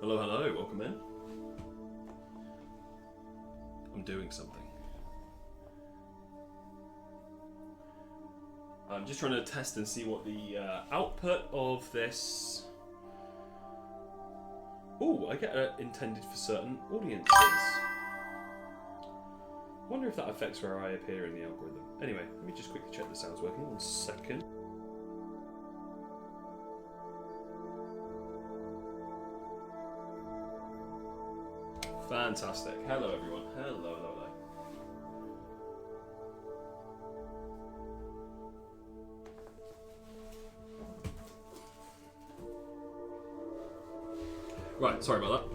Hello, hello, welcome in. I'm doing something. I'm just trying to test and see what the output of this... Oh, I get intended for certain audiences. I wonder if that affects where I appear in the algorithm. Anyway, let me just quickly check the sound's working. 1 second. Fantastic. Hello, everyone. Hello, hello, hello. Right, sorry about that.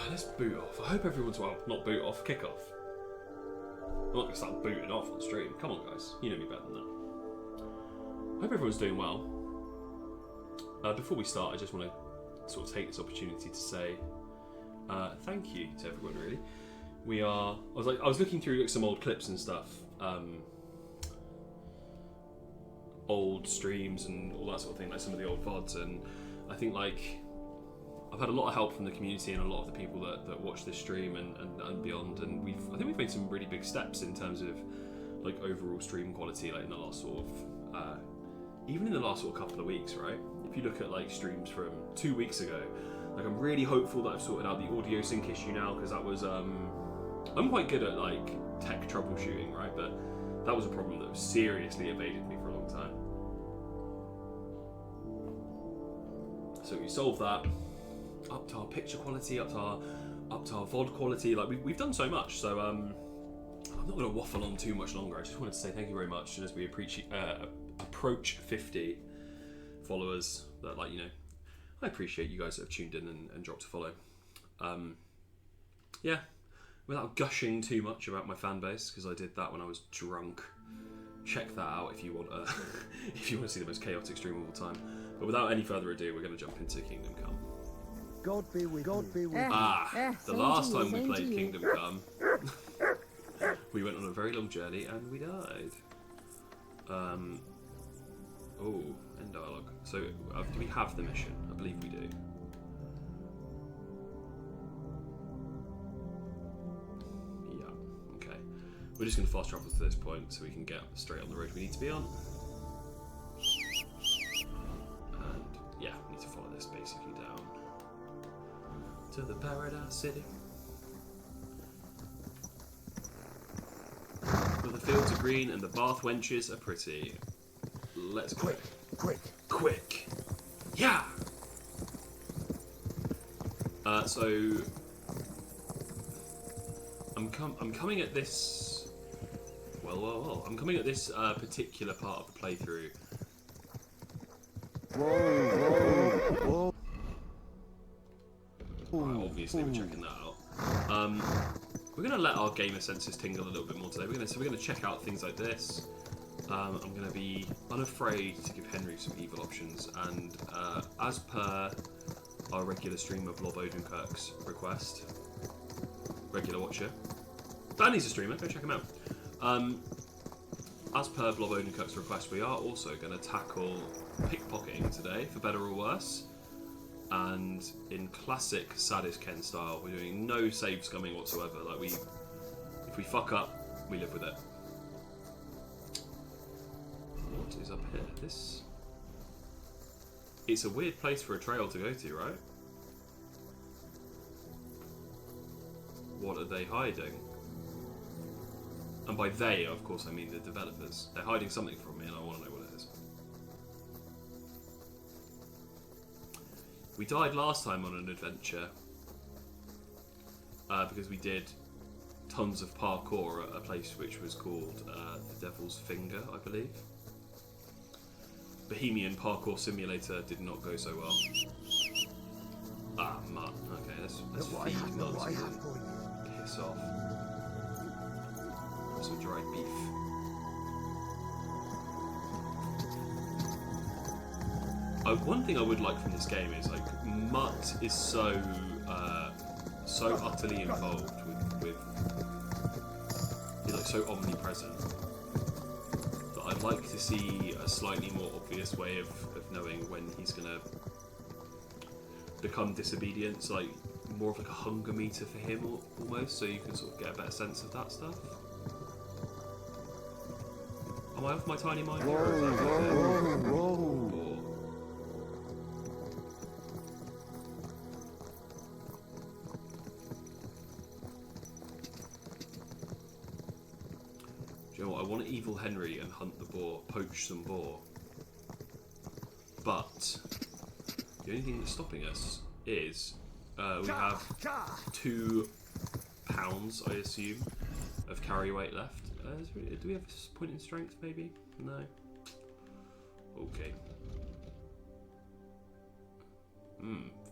Let's boot off. I hope everyone's well. Not boot off, kick off. I'm not going to start booting off on stream. Come on, guys. You know me better than that. I hope everyone's doing well. Before we start, I just want to sort of take this opportunity to say thank you to everyone. Really, I was looking through some old clips and stuff, old streams and all that sort of thing, like some of the old VODs, and I think I've had a lot of help from the community and a lot of the people that watch this stream and beyond, and I think we've made some really big steps in terms of like overall stream quality, like in the last sort of even in the last sort of couple of weeks, right? If you look at like streams from 2 weeks ago, like I'm really hopeful that I've sorted out the audio sync issue now, because that was I'm quite good at like tech troubleshooting, right? But that was a problem that seriously evaded me for a long time. So we solved that, up to our picture quality, up to our VOD quality. Like we've done so much. So I'm not going to waffle on too much longer. I just wanted to say thank you very much, and as we approach 50 followers, that I appreciate you guys that have tuned in and dropped a follow. Yeah, without gushing too much about my fan base, because I did that when I was drunk. Check that out if you want if you want to see the most chaotic stream of all time. But without any further ado, we're going to jump into Kingdom Come. God be with you. The last time we played Kingdom Come, we went on a very long journey and we died. Oh, end dialogue. So, do we have the mission? I believe we do. Yeah, okay. We're just going to fast travel to this point so we can get straight on the road we need to be on. And, yeah, we need to follow this basically down to the Paradise City. Where the fields are green and the bath wenches are pretty. Let's go. Quick. Yeah. So I'm coming at this. Well. I'm coming at this particular part of the playthrough. Whoa. Right, obviously we're checking that out. We're gonna let our gamer senses tingle a little bit more today. We're gonna check out things like this. I'm going to be unafraid to give Henry some evil options, and as per our regular streamer Blob Odenkirk's request, regular watcher, Danny's a streamer, go check him out. As per Blob Odenkirk's request, we are also going to tackle pickpocketing today, for better or worse, and in classic Sadist Ken style, we're doing no save scumming whatsoever. Like if we fuck up, we live with it. What is up here? It's a weird place for a trail to go to, right? What are they hiding? And by they, of course, I mean the developers. They're hiding something from me and I want to know what it is. We died last time on an adventure because we did tons of parkour at a place which was called the Devil's Finger, I believe. Bohemian parkour simulator did not go so well. Mud. Okay, let's feed mud and piss off. Some dried beef. One thing I would like from this game is like Mutt is so utterly involved with he's like so omnipresent. I'd like to see a slightly more obvious way of knowing when he's gonna become disobedient. So like more of like a hunger meter for him, almost, so you can sort of get a better sense of that stuff. Am I off my tiny mind here? Or is that okay? Or... Do you know what? I want to evil Henry and hunt the boar, poach some boar. But the only thing that's stopping us is we have 2 pounds, I assume, of carry weight left. Do we have a point in strength, maybe? No. Okay.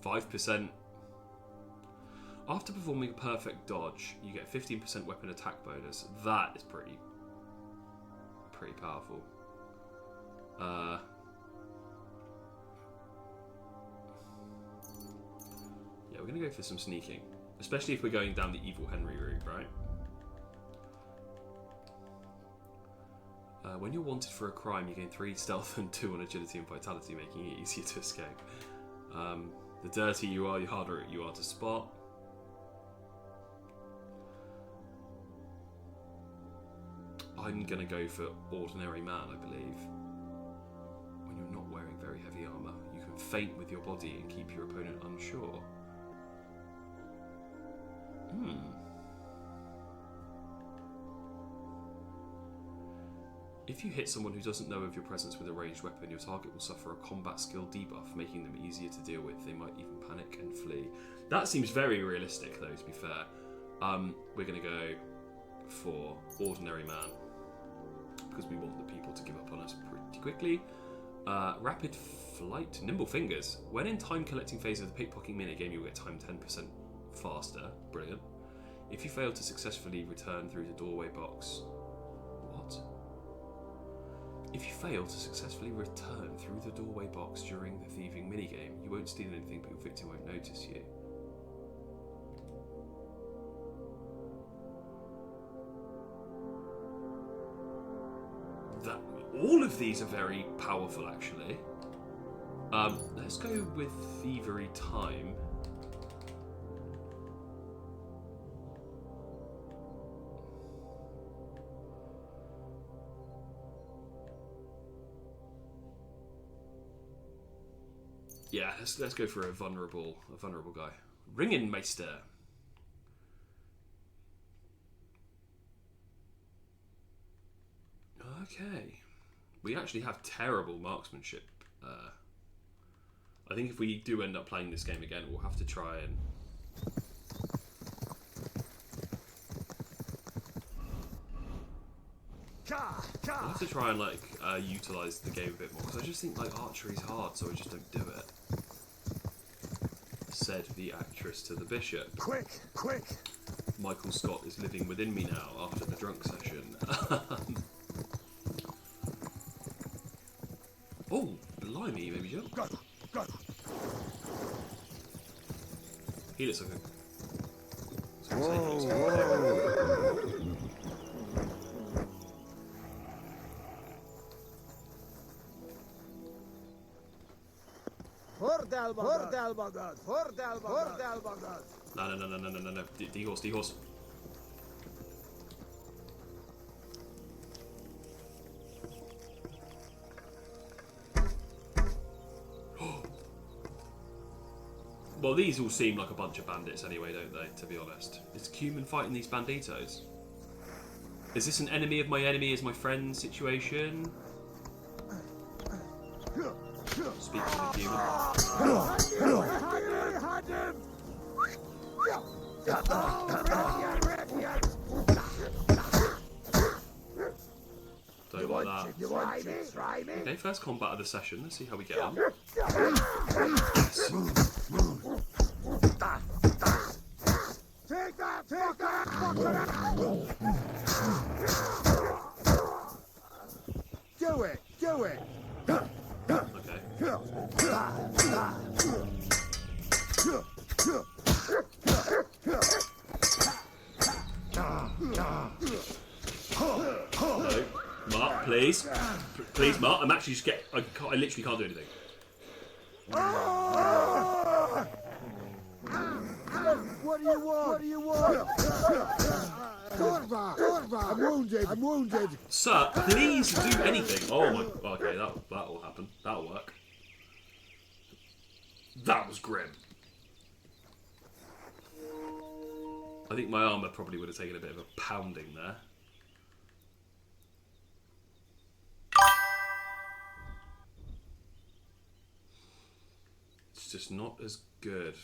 5%. After performing a perfect dodge, you get 15% weapon attack bonus. That is pretty powerful. Yeah, we're gonna go for some sneaking, especially if we're going down the evil Henry route, right? When you're wanted for a crime, you gain 3 stealth and 2 on agility and vitality, making it easier to escape. The dirtier you are, the harder you are to spot. I'm gonna go for ordinary man, I believe. When you're not wearing very heavy armour, you can feint with your body and keep your opponent unsure. If you hit someone who doesn't know of your presence with a ranged weapon, your target will suffer a combat skill debuff, making them easier to deal with. They might even panic and flee. That seems very realistic, though, to be fair. We're going to go for ordinary man, because we want the people to give up on us pretty quickly. Rapid flight, nimble fingers. When in time collecting phase of the pickpocketing minigame, you'll get time 10% faster. Brilliant. If you fail to successfully return through the doorway box... What? If you fail to successfully return through the doorway box during the thieving minigame, you won't steal anything, but your victim won't notice you. All of these are very powerful, actually. Let's go with Thievery Time. Yeah, let's go for a vulnerable guy. Ringen Meister. Okay. We actually have terrible marksmanship. I think if we do end up playing this game again, we'll have to try and... We'll have to try and utilise the game a bit more, because I just think archery's hard, so I just don't do it. Said the actress to the bishop. Quick, quick! Michael Scott is living within me now after the drunk session. Oh, blimey, maybe jump. Go, go! He looks like a... No. D-horse. Well, these all seem like a bunch of bandits anyway, don't they, to be honest? Is Cumin fighting these banditos? Is this an enemy of my enemy is my friend situation? Speaking of Cumin. Don't like that. Okay, first combat of the session. Let's see how we get on. Yes. Take that! Do it! Okay. No. Mark, please. Please, Mark. I'm actually just I literally can't do anything. What do you want? What do you want? Kurva! I'm wounded. I'm wounded. Sir, please do anything. Oh my. Okay, that'll happen. That'll work. That was grim. I think my armour probably would have taken a bit of a pounding there. It's just not as good.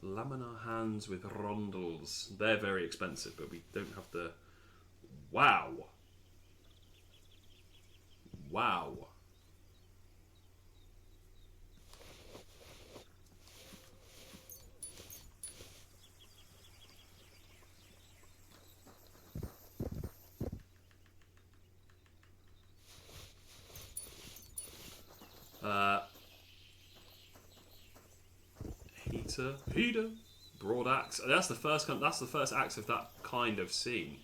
Laminar hands with rondels. They're very expensive, but we don't have the... Wow. Wow. Heater, broad axe. That's the first axe of that kind I've seen,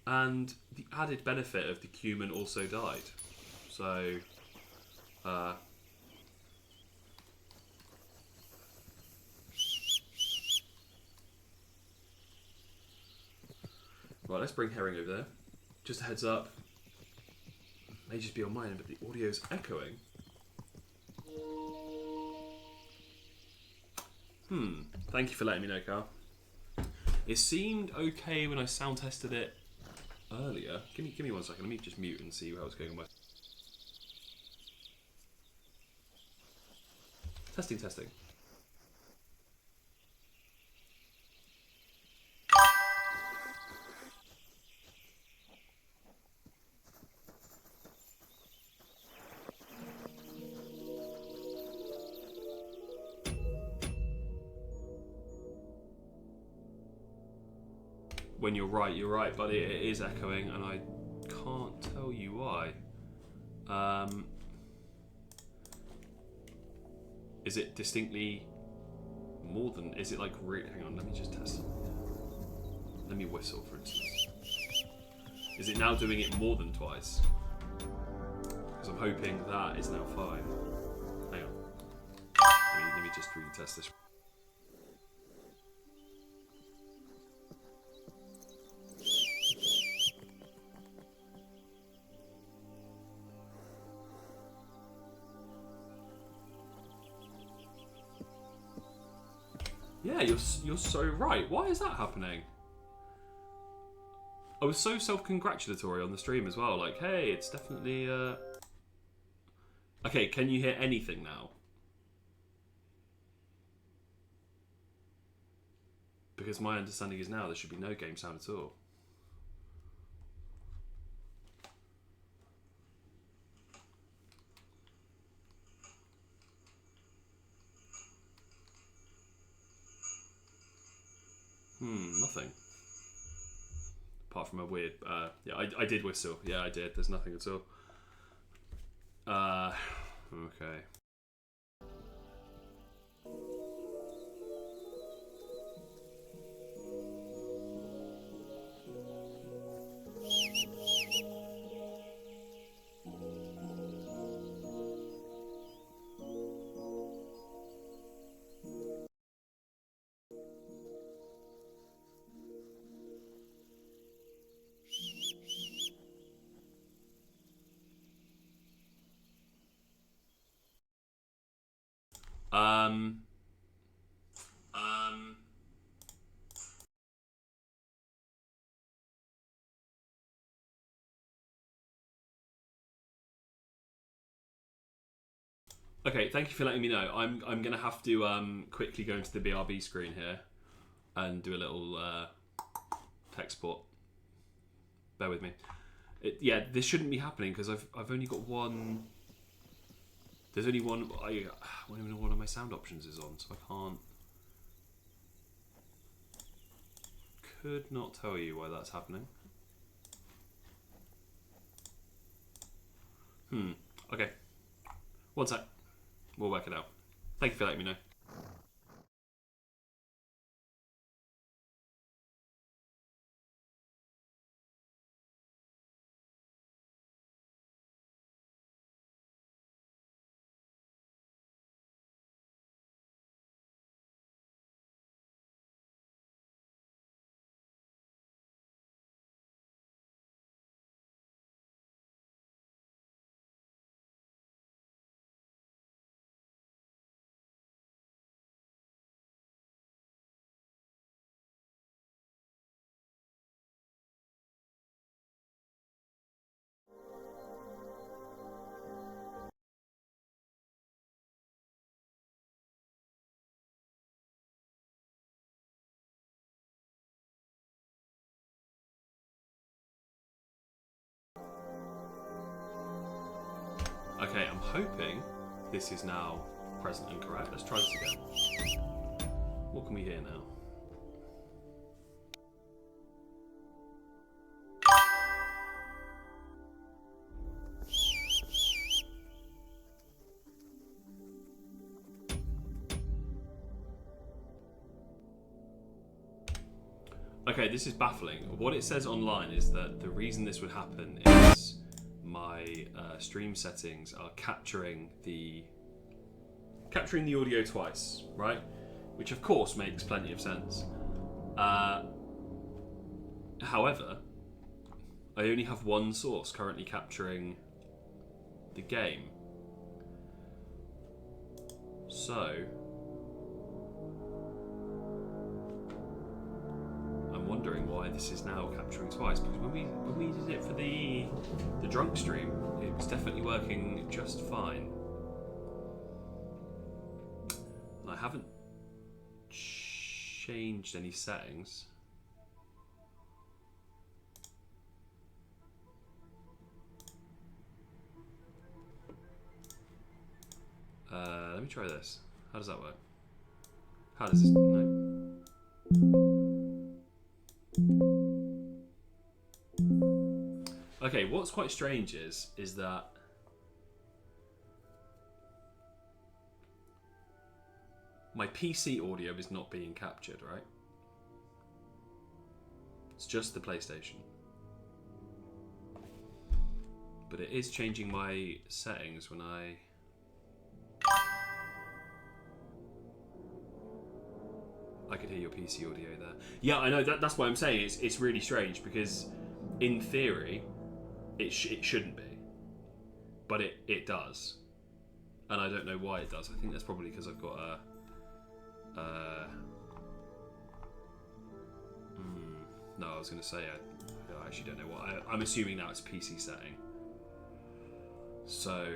and the added benefit of the cumin also died. So, right, let's bring Herring over there. Just a heads up. May just be on mine, but the audio's echoing. Thank you for letting me know, Carl. It seemed okay when I sound tested it earlier. Give me 1 second. Let me just mute and see how it's going on. Testing. When you're right, but it is echoing, and I can't tell you why. Is it distinctly more than? Is it like? Hang on, let me just test. Let me whistle, for instance. Is it now doing it more than twice? Because I'm hoping that is now fine. Hang on. Let me just retest this. Yeah, you're so right. Why is that happening? I was so self-congratulatory on the stream as well. Like, hey, it's definitely... Okay, can you hear anything now? Because my understanding is now there should be no game sound at all. Nothing. Apart from a weird... yeah, I did whistle. Yeah, I did. There's nothing at all. Okay. Okay, thank you for letting me know. I'm gonna have to quickly go into the BRB screen here and do a little tech support. Bear with me. Yeah, this shouldn't be happening because I've only got one. There's only one. I don't even know what one of my sound options is on, so I can't. Could not tell you why that's happening. Okay. 1 sec. We'll work it out. Thank you for letting me know. Okay, I'm hoping this is now present and correct. Let's try this again. What can we hear now? Okay, this is baffling. What it says online is that the reason this would happen is my stream settings are capturing the audio twice, right? Which of course makes plenty of sense. However, I only have one source currently capturing the game. So I'm wondering why this is now capturing twice, because when we did it for the drunk stream, it was definitely working just fine. I haven't changed any settings. Let me try this. How does that work? How does this... No. Okay, what's quite strange is that my PC audio is not being captured, right? It's just the PlayStation. But it is changing my settings when I... I could hear your PC audio there. Yeah, I know, that's why I'm saying it's really strange, because in theory, it shouldn't be. But it does. And I don't know why it does. I think that's probably because I've got a... no, I was going to say, I actually don't know what. I'm assuming now it's a PC setting. So...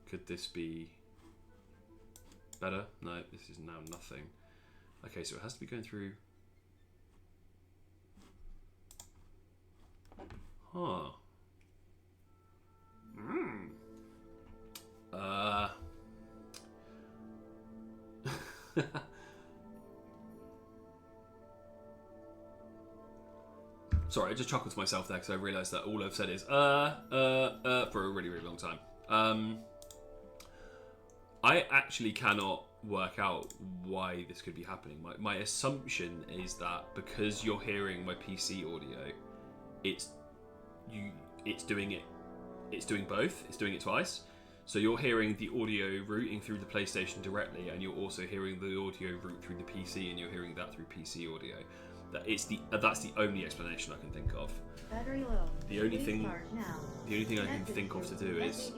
could this be better? No, this is now nothing. Okay, so it has to be going through... Huh. Sorry, I just chuckled to myself there because I realised that all I've said is for a really, really long time. I actually cannot work out why this could be happening. My assumption is that because you're hearing my PC audio, it's doing both. It's doing it twice. So you're hearing the audio routing through the PlayStation directly, and you're also hearing the audio route through the PC, and you're hearing that through PC audio. That's the only explanation I can think of. Battery low. The only thing I can think of to do is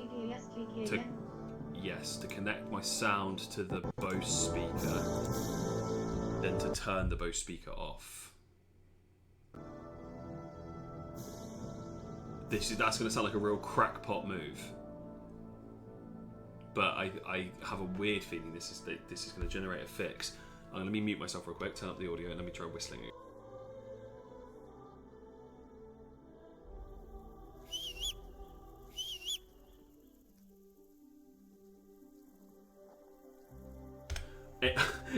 to connect my sound to the Bose speaker, then to turn the Bose speaker off. That's going to sound like a real crackpot move, but I have a weird feeling this is going to generate a fix. Let me mute myself real quick, turn up the audio, and let me try whistling it.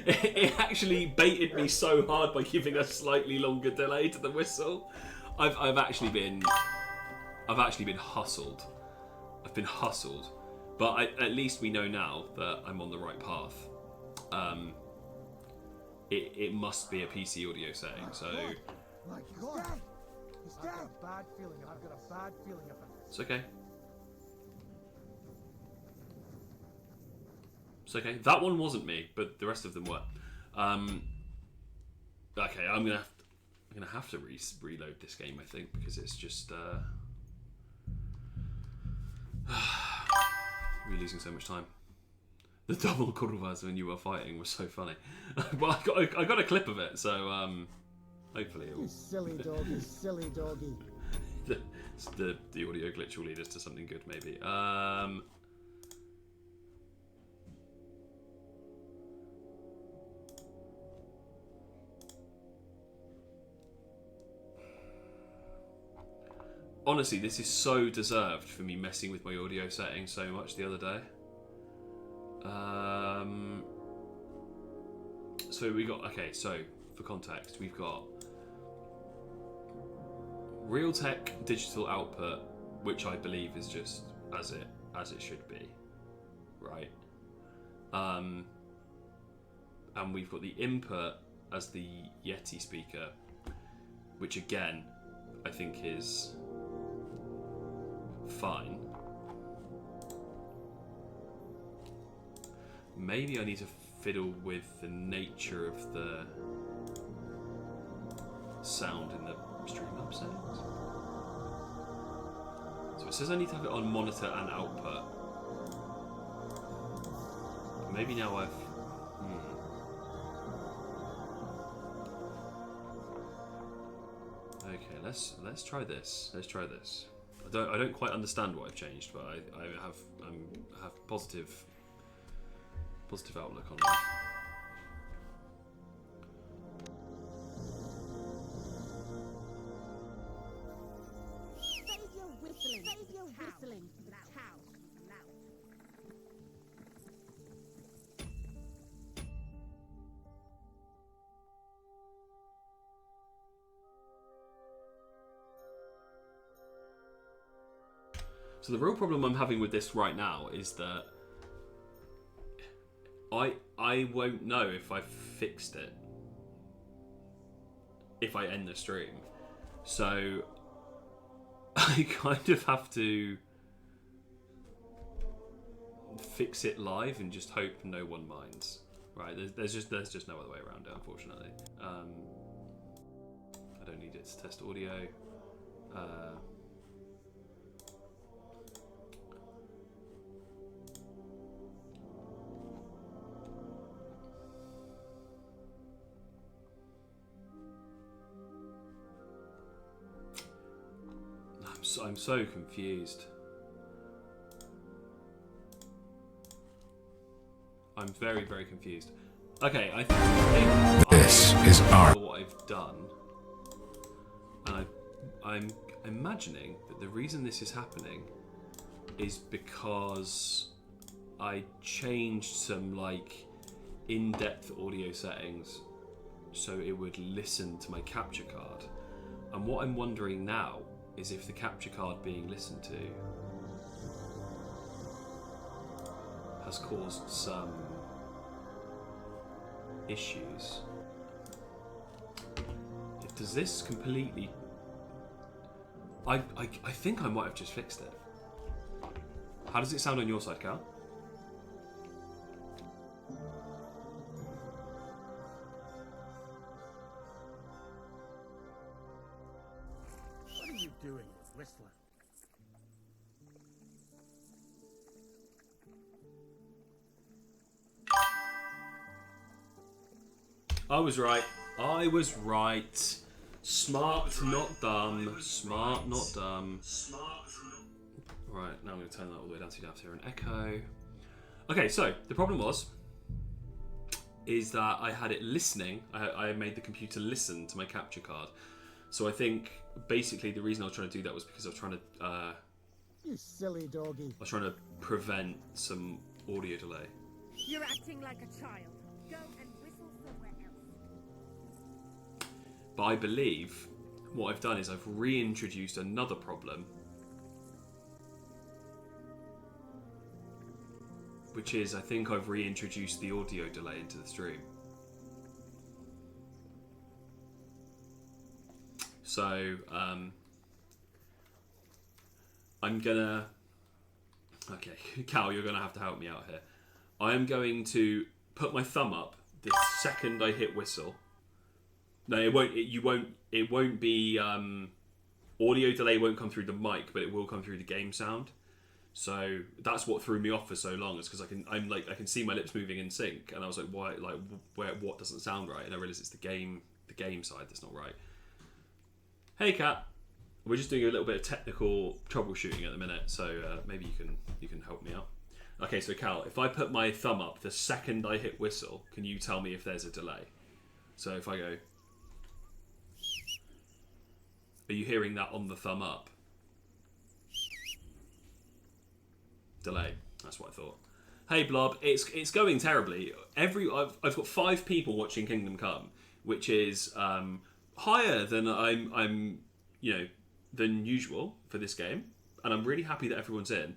It actually baited me so hard by giving a slightly longer delay to the whistle. I've actually been hustled. I've been hustled, but at least we know now that I'm on the right path. It must be a PC audio setting. So My God. He's dead. I've got a bad feeling. I've got a bad feeling about this. it's okay. It's okay. That one wasn't me, but the rest of them were. Okay, I'm gonna have to reload this game, I think, because it's just we're losing so much time. The double curvas when you were fighting was so funny. Well, I got a clip of it, so hopefully it'll... You silly doggy, silly doggy. the audio glitch will lead us to something good, maybe. honestly, this is so deserved for me messing with my audio settings so much the other day. So we got, okay, so for context, we've got Realtek digital output, which I believe is just as it should be, right? And we've got the input as the Yeti speaker, which again I think is fine. Maybe I need to fiddle with the nature of the sound in the Streamlabs settings. So it says I need to have it on monitor and output. Maybe now I've... Okay, let's try this. Let's try this. I don't quite understand what I've changed, but I have positive outlook on that. Save your whistling. Save your whistling. Loud. So the real problem I'm having with this right now is that I won't know if I've fixed it if I end the stream. So I kind of have to fix it live and just hope no one minds. Right? There's just no other way around it, unfortunately. I don't need it to test audio. I'm so confused. I'm very, very confused. Okay, I think This is our... what I've done, and I'm imagining that the reason this is happening is because I changed some like in-depth audio settings so it would listen to my capture card. And what I'm wondering now is if the capture card being listened to has caused some issues. Does this completely... I think I might have just fixed it. How does it sound on your side, Cal? What are you doing, Whistler? I was right. I was right. Smart, not dumb. Smart, not dumb. Right, now I'm going to turn that all the way down so you don't have to hear an echo. Okay, so the problem is that I had it listening. I made the computer listen to my capture card. So I think basically the reason I was trying to do that was because I was trying to You silly doggy. I was trying to prevent some audio delay. You're acting like a child. Go and whistle somewhere else. But I believe what I've done is I've reintroduced another problem, which is I think I've reintroduced the audio delay into the stream. So I'm gonna... Okay, Cal, you're gonna have to help me out here. I am going to put my thumb up the second I hit whistle. No, it won't. It won't be audio delay. Won't come through the mic, but it will come through the game sound. So that's what threw me off for so long, is because I can see my lips moving in sync, and I was like, why? Like, what doesn't sound right? And I realized it's the game side that's not right. Hey, Kat. We're just doing a little bit of technical troubleshooting at the minute, so maybe you can help me out. Okay, so Cal, if I put my thumb up the second I hit whistle, can you tell me if there's a delay? So if I go, are you hearing that on the thumb up? delay. That's what I thought. Hey Blob, it's going terribly. I've got 5 people watching Kingdom Come, which is higher than I'm than usual for this game, and I'm really happy that everyone's in.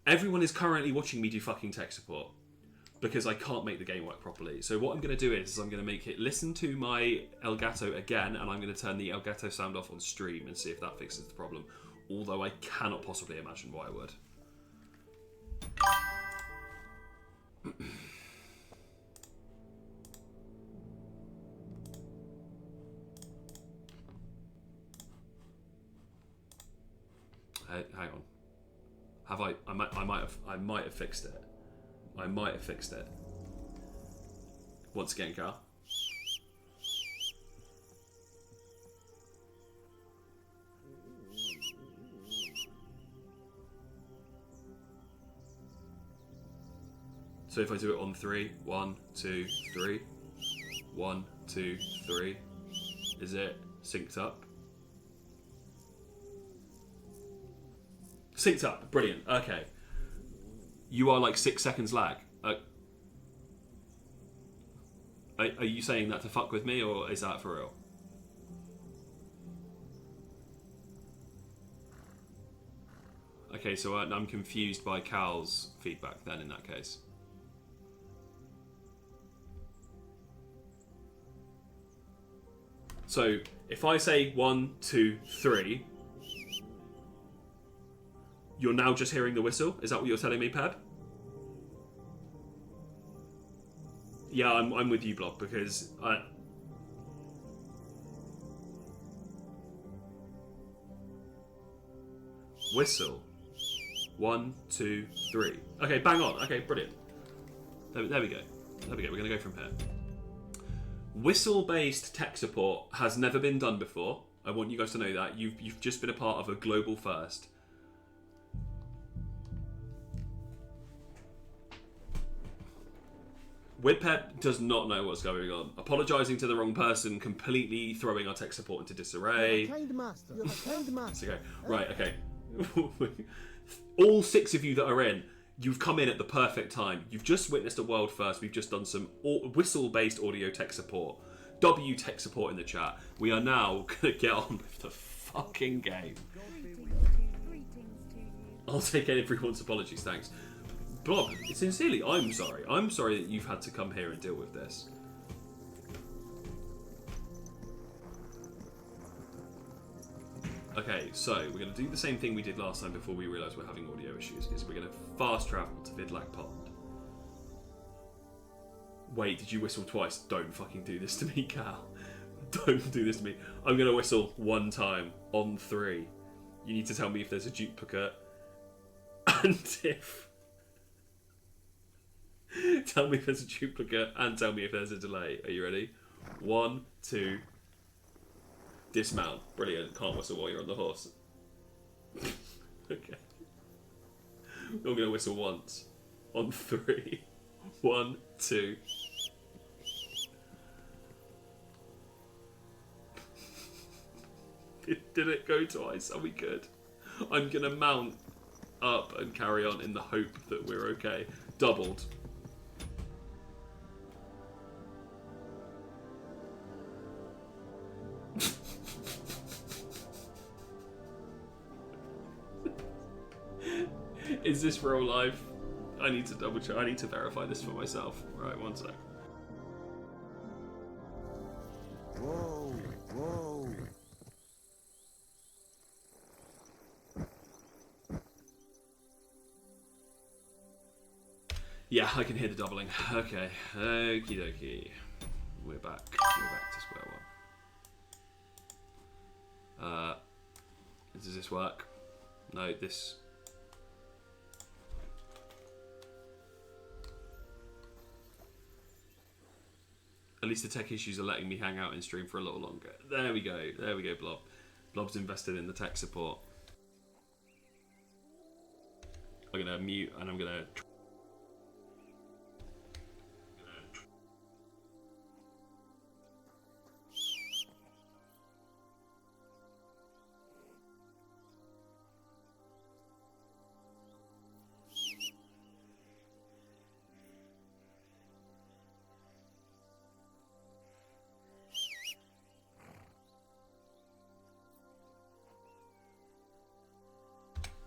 Everyone is currently watching me do fucking tech support because I can't make the game work properly. So what I'm going to do is I'm going to make it listen to my Elgato again, and I'm going to turn the Elgato sound off on stream and see if that fixes the problem. Although I cannot possibly imagine why I would. Hang on. Have I? I might have fixed it. I might have fixed it. Once again, Carl. So if I do it on 3, 1, 2, 3, 1, 2, 3, is it synced up? Synced up, brilliant. Okay, you are like 6 seconds lag. Are you saying that to fuck with me, or is that for real? Okay, so I'm confused by Cal's feedback then in that case. So if I say 1, 2, 3, you're now just hearing the whistle? Is that what you're telling me, Peb? Yeah, I'm with you, Blob, because whistle. 1, 2, 3. Okay, bang on. Okay, brilliant. There we go. There we go. We're going to go from here. Whistle-based tech support has never been done before. I want you guys to know that. You've just been a part of a global first. Whippet does not know what's going on. Apologising to the wrong person, completely throwing our tech support into disarray. You're a kind master. You're a kind master. Okay. Right, okay. All 6 of you that are in, you've come in at the perfect time. You've just witnessed a world first. We've just done some whistle-based audio tech support. W tech support in the chat. We are now going to get on with the fucking game. Greetings to you. I'll take everyone's apologies, thanks. Blob, sincerely, I'm sorry. I'm sorry that you've had to come here and deal with this. Okay, so we're going to do the same thing we did last time before we realised we're having audio issues, is we're going to fast travel to Vidlac Pond. Wait, did you whistle twice? Don't fucking do this to me, Cal. Don't do this to me. I'm going to whistle 1 time on 3. You need to tell me if there's a duplicate. And if... Tell me if there's a duplicate and tell me if there's a delay. Are you ready? 1, 2... Dismount. Brilliant. Can't whistle while you're on the horse. Okay. I'm going to whistle once. On 3. 1, 2... Did it go twice? Are we good? I'm going to mount up and carry on in the hope that we're okay. Doubled. Is this real life? I need to double check. I need to verify this for myself. Right, 1 sec. Whoa, whoa. Yeah, I can hear the doubling. Okay, okie dokie. We're back. We're back to square one. Does this work? No, this... At least the tech issues are letting me hang out in stream for a little longer. There we go. There we go, Blob. Blob's invested in the tech support. I'm going to mute and I'm going to...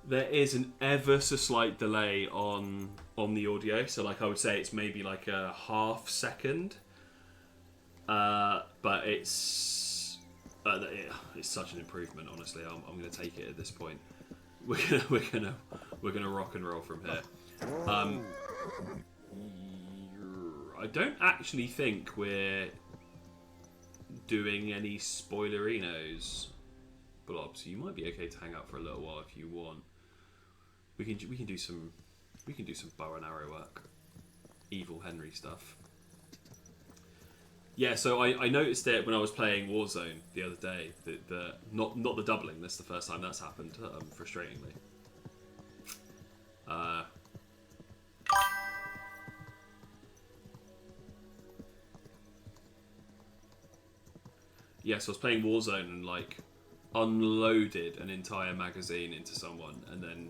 there is an ever so slight delay on the audio. So like I would say it's maybe like a half second. But it's such an improvement. Honestly, I'm going to take it at this point. We're gonna rock and roll from here. I don't actually think we're doing any spoilerinos, but obviously you might be okay to hang out for a little while if you want. We can do some bow and arrow work, evil Henry stuff. Yeah, so I noticed it when I was playing Warzone the other day. The not the doubling. That's the first time that's happened. Frustratingly. Yeah, so I was playing Warzone and like unloaded an entire magazine into someone and then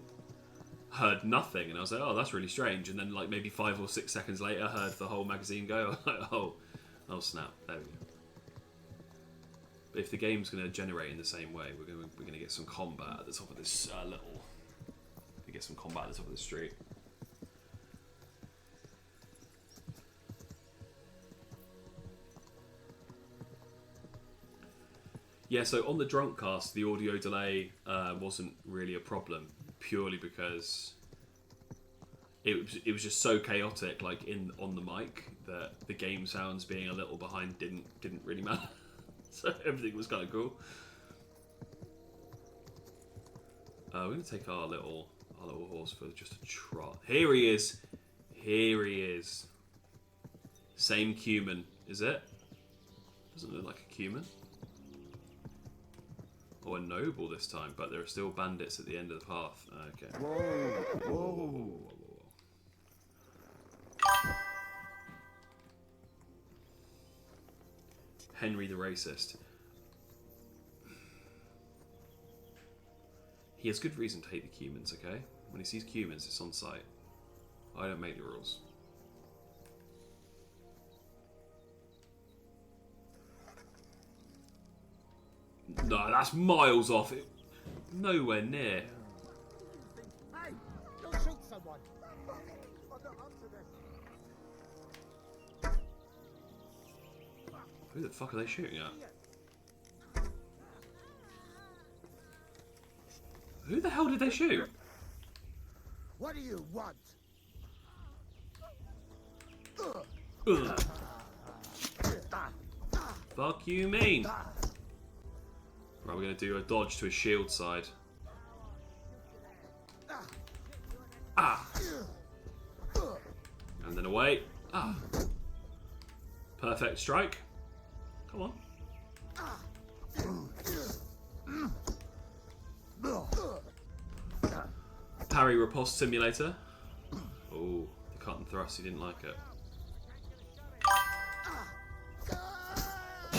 heard nothing, and I was like, oh, that's really strange. And then like maybe 5 or 6 seconds later, heard the whole magazine go. I was like, oh snap! There we go. But if the game's going to generate in the same way, we're going to get some combat at the top of this We get some combat at the top of the street. Yeah, so on the drunk cast, the audio delay wasn't really a problem, purely because it was just so chaotic, like on the mic, that the game sounds being a little behind didn't really matter. So everything was kind of cool. We're gonna take our little horse for just a trot. Here he is. Here he is. Same cumin, is it? Doesn't look like a cumin. Or a noble this time, but there are still bandits at the end of the path. Okay. Whoa. Henry the Racist. He has good reason to hate the cumins, okay? When he sees cumins, it's on sight. I don't make the rules. No, that's miles off. Nowhere near. Hey, don't shoot someone. I'm not up to this. Who the fuck are they shooting at? Who the hell did they shoot? What do you want? Ugh. Fuck you mean? Right, we're going to do a dodge to his shield side. Ah! And then away. Ah! Perfect strike. Come on. Parry riposte simulator. Oh, the cut and thrust, he didn't like it.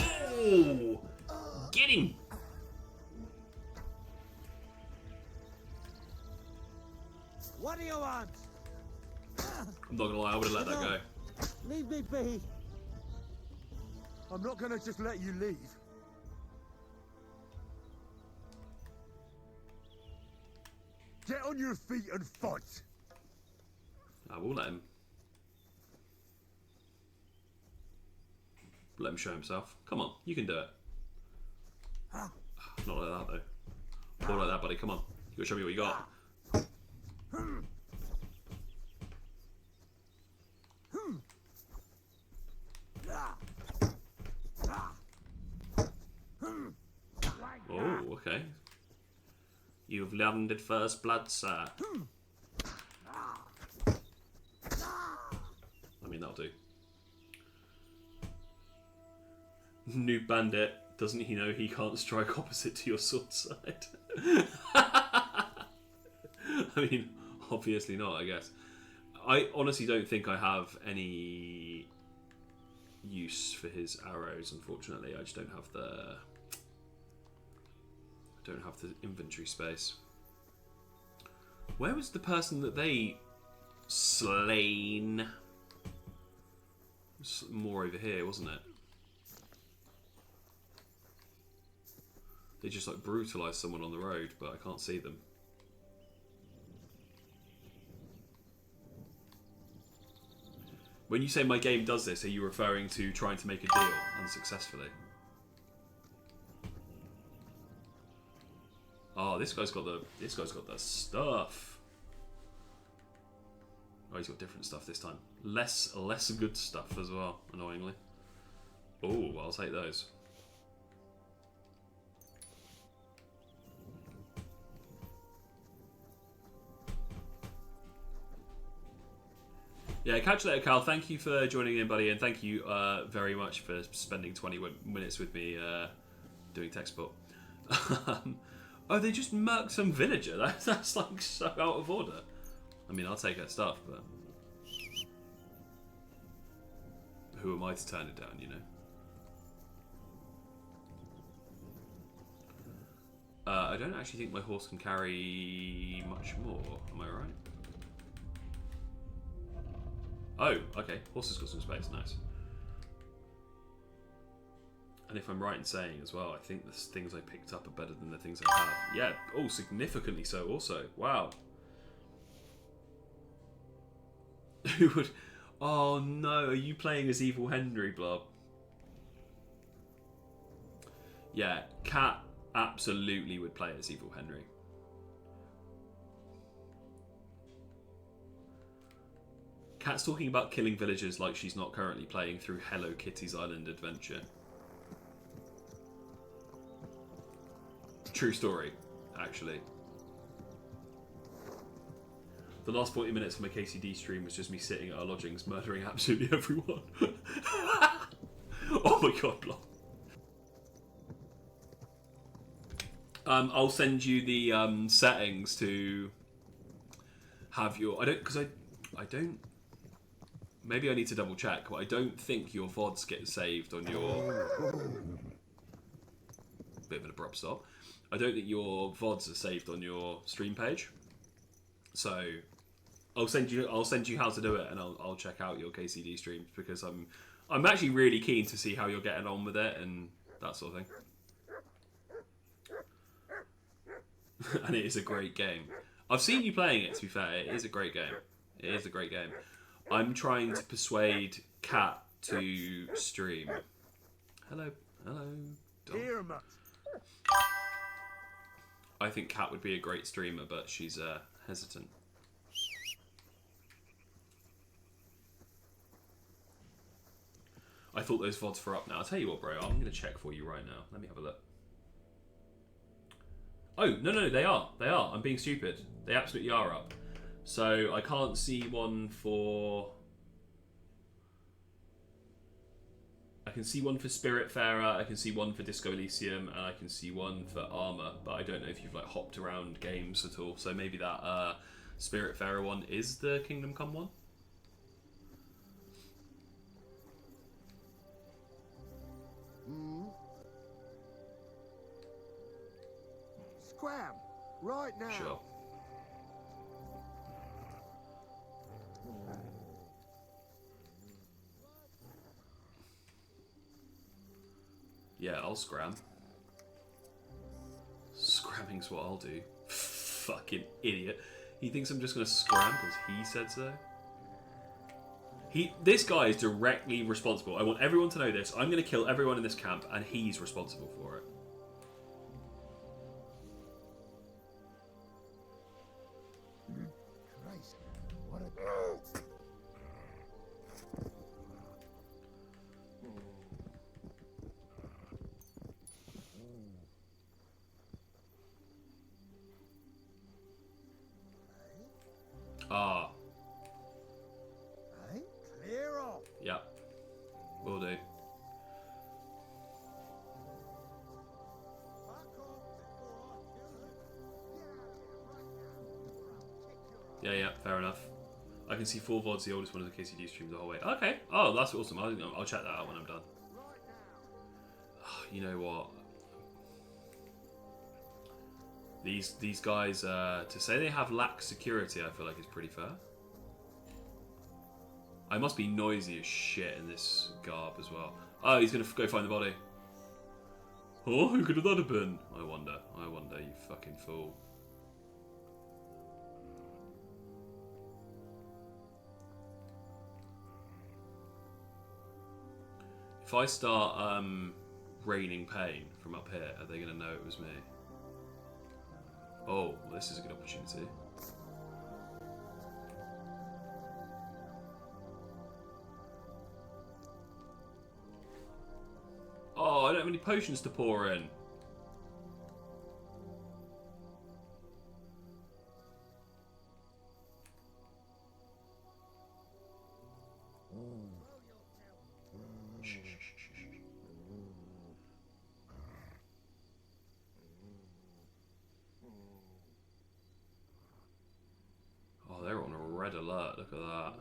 Oh! Get him! What do you want? I'm not gonna lie, I would have let that go. Leave me be. I'm not gonna just let you leave. Get on your feet and fight. I will let him. Let him show himself. Come on, you can do it. Not like that though. Not like that, buddy. Come on, you gotta show me what you got. Oh, okay. You've landed first blood, sir. I mean, that'll do. New bandit. Doesn't he know he can't strike opposite to your sword side? I mean, obviously not, I guess. I honestly don't think I have any use for his arrows, unfortunately. I just don't have the inventory space. Where was the person that they slain? It's more over here, wasn't it? They just like brutalized someone on the road, but I can't see them. When you say my game does this, are you referring to trying to make a deal unsuccessfully? Oh, this guy's got the stuff. Oh, he's got different stuff this time. Less good stuff as well, annoyingly. Oh, I'll take those. Yeah, catch you later, Cal. Thank you for joining in, buddy, and thank you very much for spending 20 minutes with me doing tech support. Oh, they just murked some villager. That's like so out of order. I mean, I'll take her stuff, but who am I to turn it down, you know? I don't actually think my horse can carry much more. Am I right? Oh, okay. Horse has got some space. Nice. And if I'm right in saying as well, I think the things I picked up are better than the things I have. Yeah. Oh, significantly so also. Wow. Who would... Oh no, are you playing as Evil Henry, Blob? Yeah, Cat absolutely would play as Evil Henry. Cat's talking about killing villagers like she's not currently playing through Hello Kitty's Island Adventure. True story, actually. The last 40 minutes of my KCD stream was just me sitting at our lodgings murdering absolutely everyone. Oh my god, Blob. I'll send you the settings to have your... I don't... Maybe I need to double check, but I don't think your VODs get saved on your... Bit of an abrupt stop. I don't think your VODs are saved on your stream page. So I'll send you how to do it, and I'll check out your KCD streams because I'm actually really keen to see how you're getting on with it and that sort of thing. And it is a great game. I've seen you playing it, to be fair. It is a great game. It is a great game. I'm trying to persuade Kat to stream. Hello. Here, Matt. I think Kat would be a great streamer, but she's hesitant. I thought those VODs were up now. I'll tell you what, bro. I'm going to check for you right now. Let me have a look. Oh, no, they are. They are. I'm being stupid. They absolutely are up. So I can't see one for... I can see one for Spiritfarer, I can see one for Disco Elysium, and I can see one for Armour, but I don't know if you've like hopped around games at all. So maybe that Spiritfarer one is the Kingdom Come one? Scram! Right now! Sure. Yeah, I'll scram. Scramming's what I'll do. Fucking idiot. He thinks I'm just gonna scram because he said so. This guy is directly responsible. I want everyone to know this. I'm gonna kill everyone in this camp and he's responsible for it. Christ, what a... Ah. Hey, clear off. Yep. Will do. Yeah, fair enough. I can see 4 VODs, the oldest one of the KCD streams the whole way. Okay. Oh, that's awesome. I'll check that out when I'm done. Oh, you know what? These guys, to say they have lax security, I feel like is pretty fair. I must be noisy as shit in this garb as well. Oh, he's going to go find the body. Oh, who could that have been? I wonder, you fucking fool. If I start raining pain from up here, are they going to know it was me? Oh, well, this is a good opportunity. Oh, I don't have any potions to pour in. Oh, they're on a red alert. Look at that.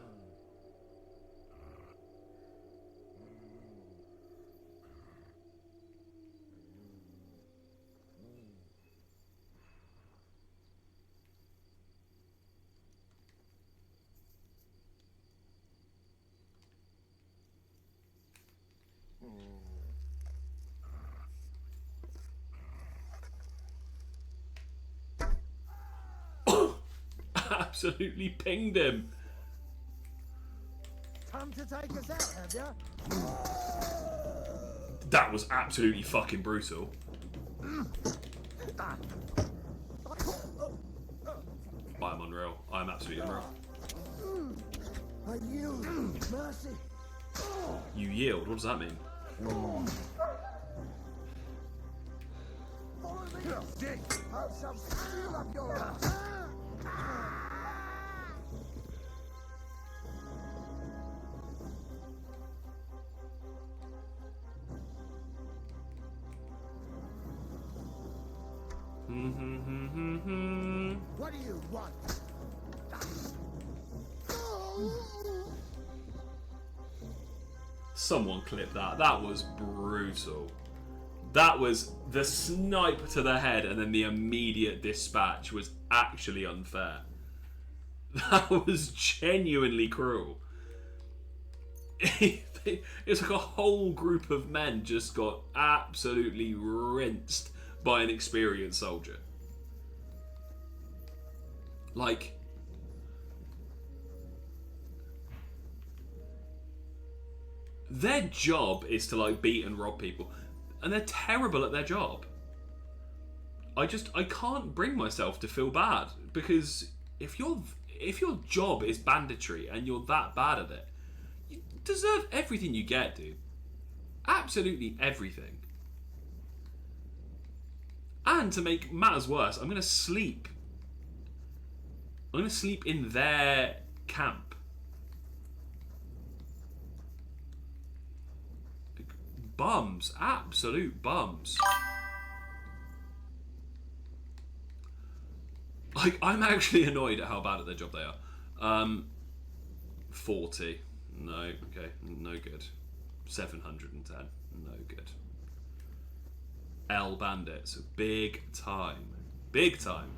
Absolutely pinged him. Come to take us out, have ya? That was absolutely fucking brutal. I'm unreal. I'm absolutely unreal. I yield, mercy. You yield? What does that mean? Follow me, dick. I shall seal up your ass. What do you want? Someone clip that. That was brutal. That was the snipe to the head and then the immediate dispatch was actually unfair. That was genuinely cruel. It's like a whole group of men just got absolutely rinsed by an experienced soldier. Like, their job is to like beat and rob people, and they're terrible at their job. I can't bring myself to feel bad, because if your job is banditry and you're that bad at it, you deserve everything you get, dude. Absolutely everything. And to make matters worse, I'm gonna sleep in their camp. Bums. Absolute bums. Like, I'm actually annoyed at how bad at their job they are. 40. No, okay. No good. 710. No good. L bandits. Big time. Big time.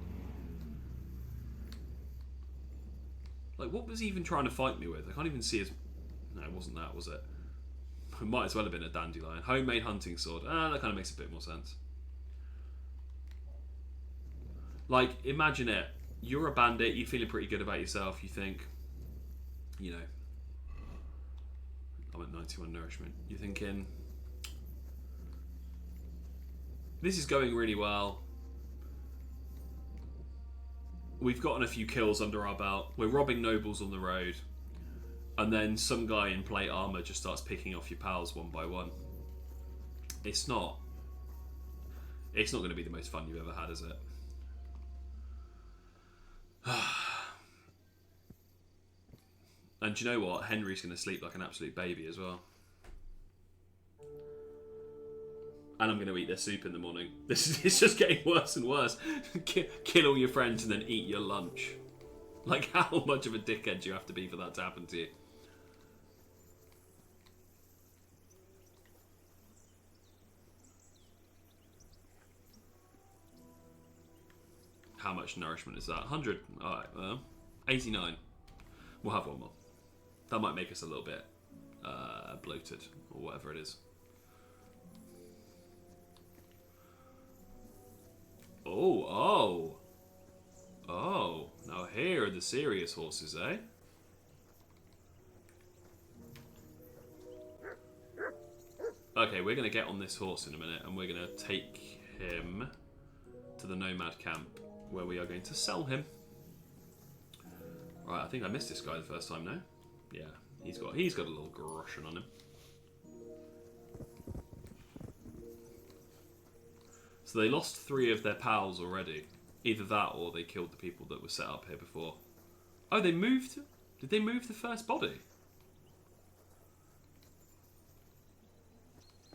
Like, what was he even trying to fight me with? I can't even see his... No, it wasn't that, was it? It might as well have been a dandelion. Homemade hunting sword. That kind of makes a bit more sense. Like, imagine it. You're a bandit, you're feeling pretty good about yourself, you think, you know, I'm at 91 nourishment. You're thinking, this is going really well. We've gotten a few kills under our belt. We're robbing nobles on the road. And then some guy in plate armor just starts picking off your pals one by one. It's not going to be the most fun you've ever had, is it? And do you know what? Henry's going to sleep like an absolute baby as well. And I'm going to eat their soup in the morning. It's just getting worse and worse. Kill all your friends and then eat your lunch. Like, how much of a dickhead do you have to be for that to happen to you? How much nourishment is that? 100. Alright, well, 89. We'll have one more. That might make us a little bit bloated, or whatever it is. Oh. Now here are the serious horses, eh? we're going to get on this horse in a minute and we're going to take him to the nomad camp where we are going to sell him. Right, I think I missed this guy the first time now. Yeah, he's got a little Russian on him. So they lost 3 of their pals already. Either that or they killed the people that were set up here before. Oh, they moved? Did they move the first body?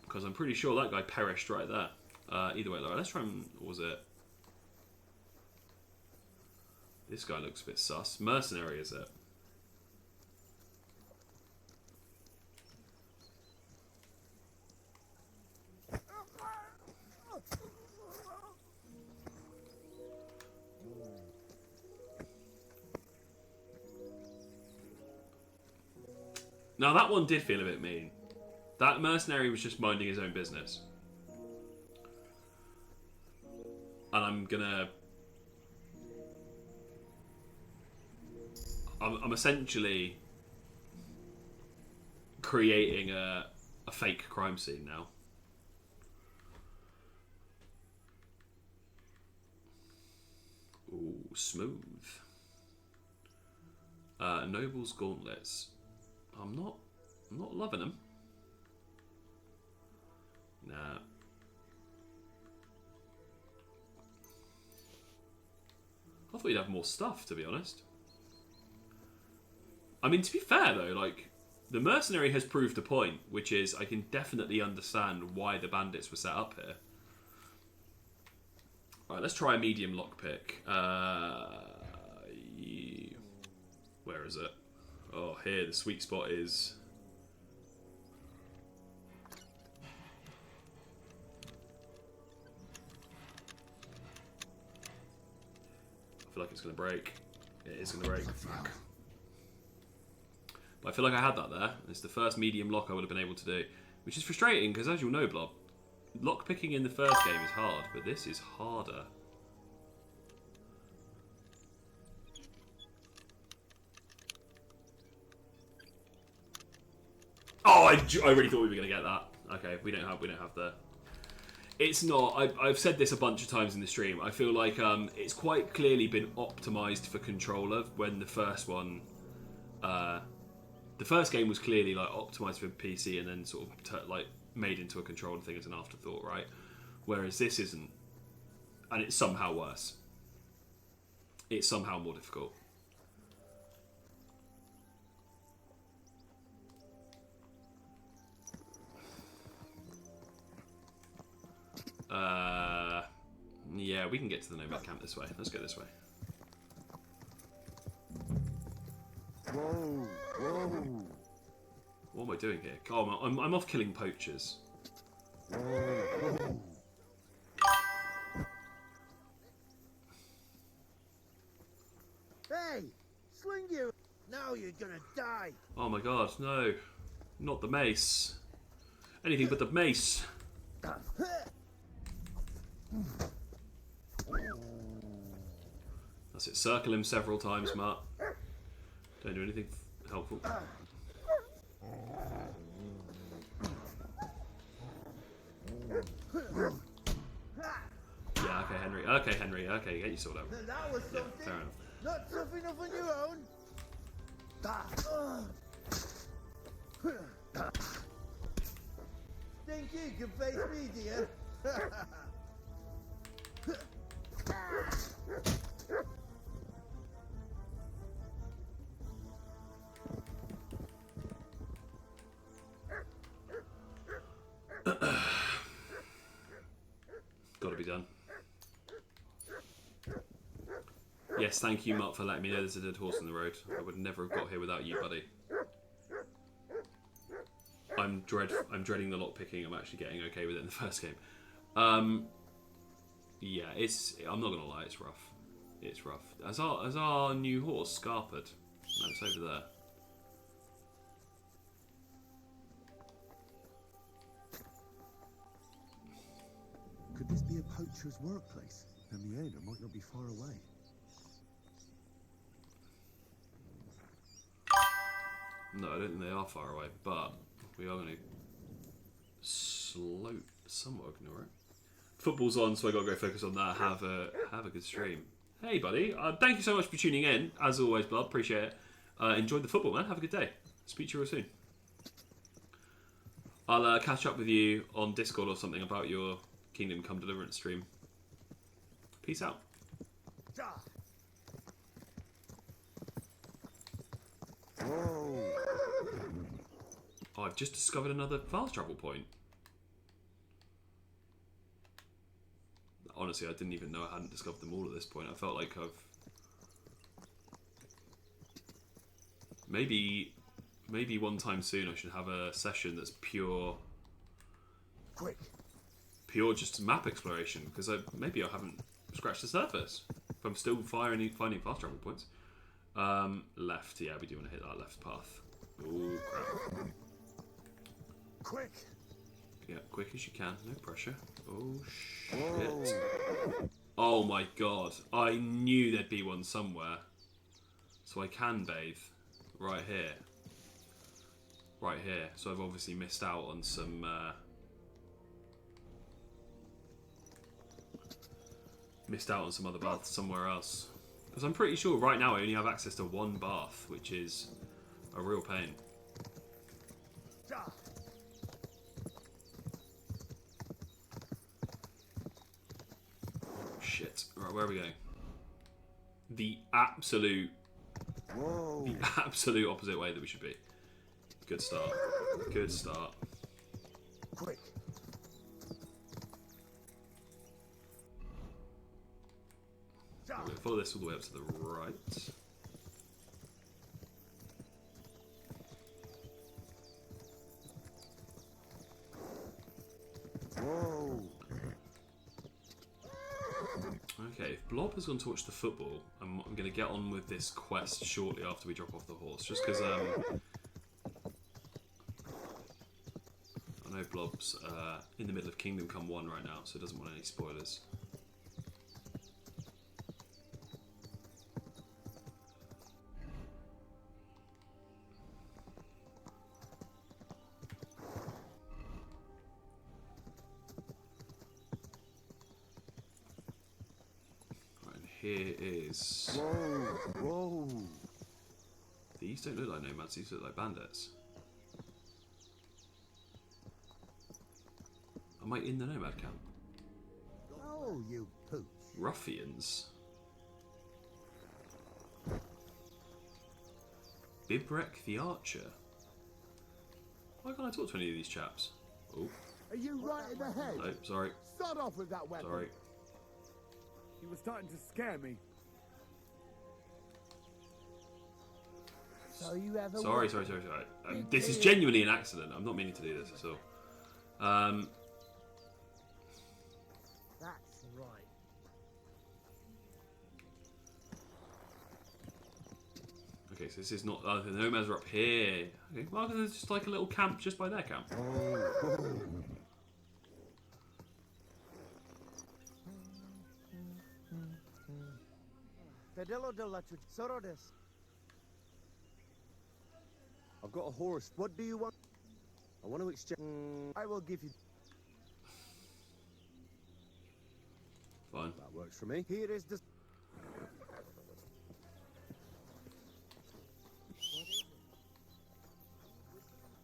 Because I'm pretty sure that guy perished right there. Either way, let's try and... What was it? This guy looks a bit sus. Mercenary, is it? Now that one did feel a bit mean. That mercenary was just minding his own business. And I'm essentially creating a fake crime scene now. Ooh, smooth. Noble's gauntlets. I'm not loving them. Nah. I thought you'd have more stuff, to be honest. I mean, to be fair though, like, the mercenary has proved a point, which is I can definitely understand why the bandits were set up here. Right, let's try a medium lockpick. Where is it? Oh, here, the sweet spot is... I feel like it's going to break. It is going to break. Fuck. But I feel like I had that there. It's the first medium lock I would have been able to do. Which is frustrating, because as you'll know, Blob, lockpicking in the first game is hard, but this is harder. Oh, I really thought we were going to get that. Okay, we don't have the... It's not. I've said this a bunch of times in the stream. I feel like it's quite clearly been optimized for controller when the first one... the first game was clearly like optimized for PC and then sort of like made into a controller thing as an afterthought, right? Whereas this isn't. And it's somehow worse. It's somehow more difficult. Yeah, we can get to the nomad camp this way. Let's go this way. Whoa, whoa. What am I doing here? Oh, I'm off killing poachers. Whoa. Hey, sling you. Now you're gonna die. Oh my god, no. Not the mace. Anything but the mace. That's it. Circle him several times, Matt. Don't do anything helpful. Yeah, okay, Henry. Okay, Henry. Okay, get your sword out. That was something. Yeah, fair enough. Not tough enough on your own. Think you can face me, dear? Gotta be done. Yes, thank you, Mark, for letting me know there's a dead horse in the road. I would never have got here without you, buddy. I'm dreading the lockpicking. I'm actually getting okay with it in the first game. Yeah, I'm not gonna lie, it's rough. It's rough. As our new horse, Scarpered. That's over there. Could this be a poacher's workplace? And the owner might not be far away. No, I don't think they are far away, but we are going to somewhat ignore it. Football's on, so I gotta go focus on that. Have a good stream. Hey, buddy. Thank you so much for tuning in. As always, Blood. Appreciate it. Enjoy the football, man. Have a good day. Speak to you real soon. I'll catch up with you on Discord or something about your Kingdom Come Deliverance stream. Peace out. Whoa. Oh, I've just discovered another fast travel point. Honestly, I didn't even know I hadn't discovered them all at this point. I felt like I've... Maybe one time soon I should have a session that's pure just map exploration, because maybe I haven't scratched the surface. If I'm still finding fast travel points. Left, yeah, we do want to hit that left path. Oh, crap. Quick. Yeah, quick as you can, no pressure. Oh, shit. Oh my god, I knew there'd be one somewhere. So I can bathe. Right here. Right here. So I've obviously missed out on some... missed out on some other baths somewhere else. Because I'm pretty sure right now I only have access to one bath, which is a real pain. Shit. Right, where are we going? The absolute opposite way that we should be. Good start. Good start. Quick. I'm going to follow this all the way up to the right. Whoa. Okay, if Blob has gone to watch the football, I'm going to get on with this quest shortly after we drop off the horse, just because I know Blob's in the middle of Kingdom Come 1 right now, so he doesn't want any spoilers. Here is... Whoa. These don't look like nomads, these look like bandits. Am I in the nomad camp? Oh, you pooch. Ruffians. Bibrek the Archer. Why can't I talk to any of these chaps? Oh. Are you right in the head? No, sorry. Start off with that weapon. Sorry. He was starting to scare me. So you ever Sorry. This is genuinely an accident. I'm not meaning to do this at all. That's right. Okay, so this is not... the nomads are up here. Okay, well, there's just like a little camp just by their camp. I've got a horse. What do you want? I want to exchange. I will give you. Fine. That works for me. Here is the.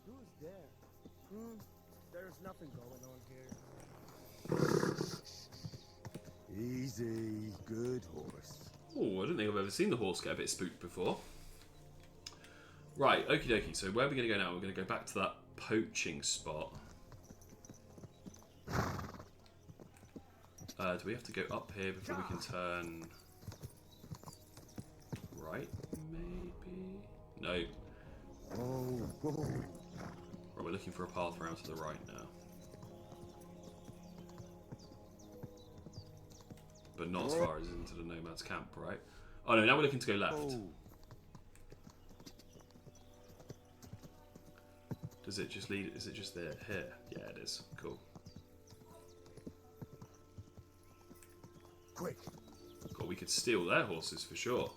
Who's there? There's nothing going on here. Easy, good horse. Oh, I don't think I've ever seen the horse get a bit spooked before. Right, okie dokie. So where are we going to go now? We're going to go back to that poaching spot. Do we have to go up here before we can turn right? Maybe? No. Whoa. Right, we're looking for a path around to the right now. But not as far as into the nomad's camp, right? Oh no, now we're looking to go left. Oh. Does it just lead? Is it just there? Here? Yeah, it is. Cool. Quick. God, we could steal their horses for sure.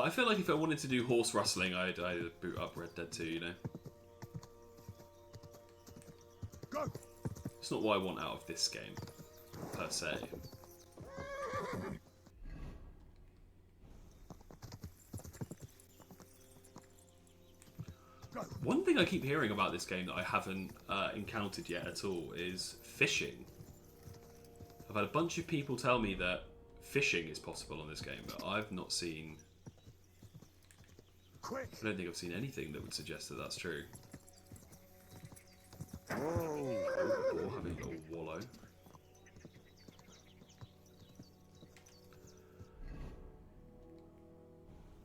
But I feel like if I wanted to do horse rustling, I'd boot up Red Dead 2, you know? Go! It's not what I want out of this game, per se. One thing I keep hearing about this game that I haven't encountered yet at all is fishing. I've had a bunch of people tell me that fishing is possible on this game, but I've not seen... Quick! I don't think I've seen anything that would suggest that that's true. Whoa! Or having a little wallow.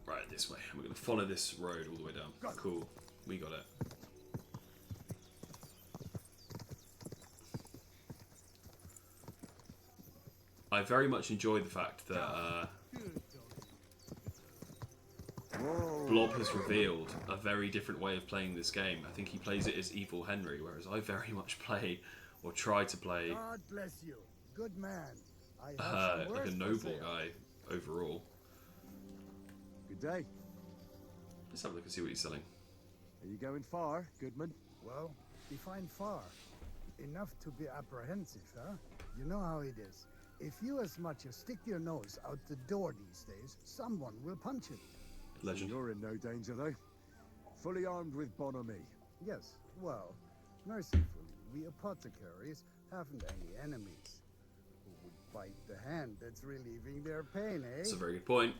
Right, this way. We're going to follow this road all the way down. Cool. We got it. I very much enjoyed the fact that Blob has revealed a very different way of playing this game. I think he plays it as Evil Henry, whereas I very much play, or try to play, God bless you. Good man. I have some like a words for noble sale. guy overall. Good day. Let's have a look and see what he's selling. Are you going far, Goodman? Well, define far. Enough to be apprehensive, huh? You know how it is. If you as much as stick your nose out the door these days, someone will punch it. Legend. You're in no danger, though. Fully armed with bonhomie. Yes, well, mercifully, we apothecaries haven't any enemies. Who would bite the hand that's relieving their pain, eh? That's a very good point.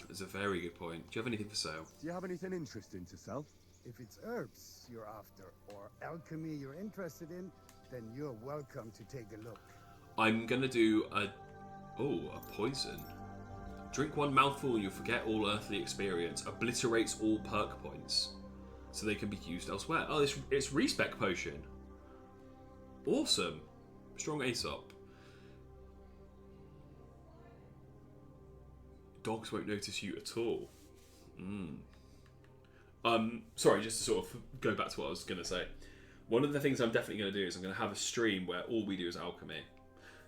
That's a very good point. Do you have anything for sale? Do you have anything interesting to sell? If it's herbs you're after, or alchemy you're interested in, then you're welcome to take a look. I'm gonna do a poison. Drink one mouthful and you'll forget all earthly experience. Obliterates all perk points, so they can be used elsewhere. Oh, it's respec potion. Awesome. Strong Aesop. Dogs won't notice you at all. Sorry, just to sort of go back to what I was gonna say. One of the things I'm definitely gonna do is I'm gonna have a stream where all we do is alchemy.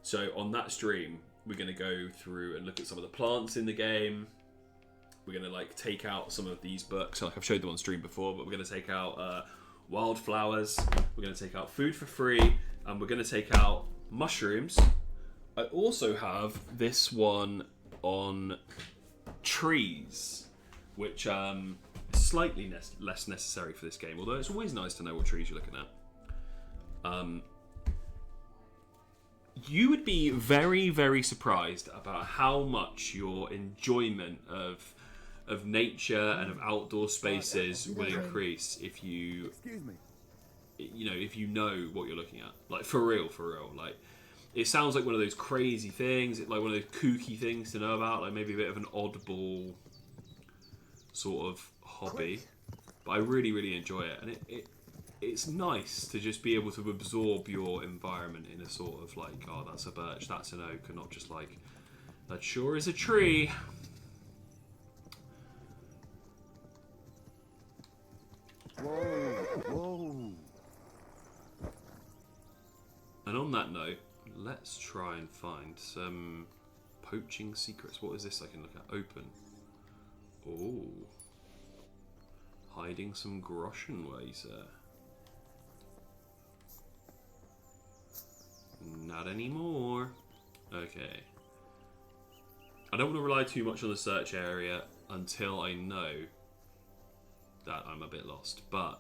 So on that stream, we're going to go through and look at some of the plants in the game. We're going to like take out some of these books. Like I've showed them on stream before, but we're going to take out wildflowers. We're going to take out food for free, and we're going to take out mushrooms. I also have this one on trees, which is slightly less necessary for this game. Although it's always nice to know what trees you're looking at. You would be very, very surprised about how much your enjoyment of nature and of outdoor spaces will increase if you, Excuse me. if you know what you're looking at. Like for real. Like it sounds like one of those crazy things, like one of those kooky things to know about, like maybe a bit of an oddball sort of hobby. But I really, really enjoy it, and it's nice to just be able to absorb your environment in a sort of like, oh, that's a birch, that's an oak, and not just like, that sure is a tree. Whoa. And on that note, let's try and find some poaching secrets. What is this I can look at? Open. Oh. Hiding some Groschenweiser. Not anymore. Okay. I don't want to rely too much on the search area until I know that I'm a bit lost. But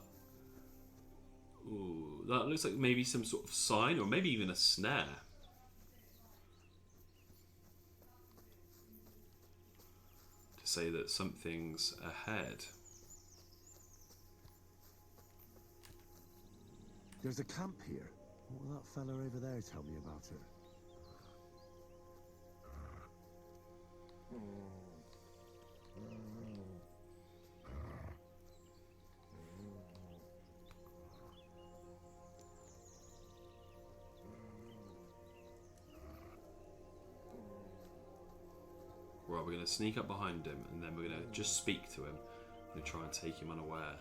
ooh, that looks like maybe some sort of sign, or maybe even a snare. To say that something's ahead. There's a camp here. What will that fella over there tell me about it? Well, we're going to sneak up behind him, and then we're going to just speak to him and try and take him unaware.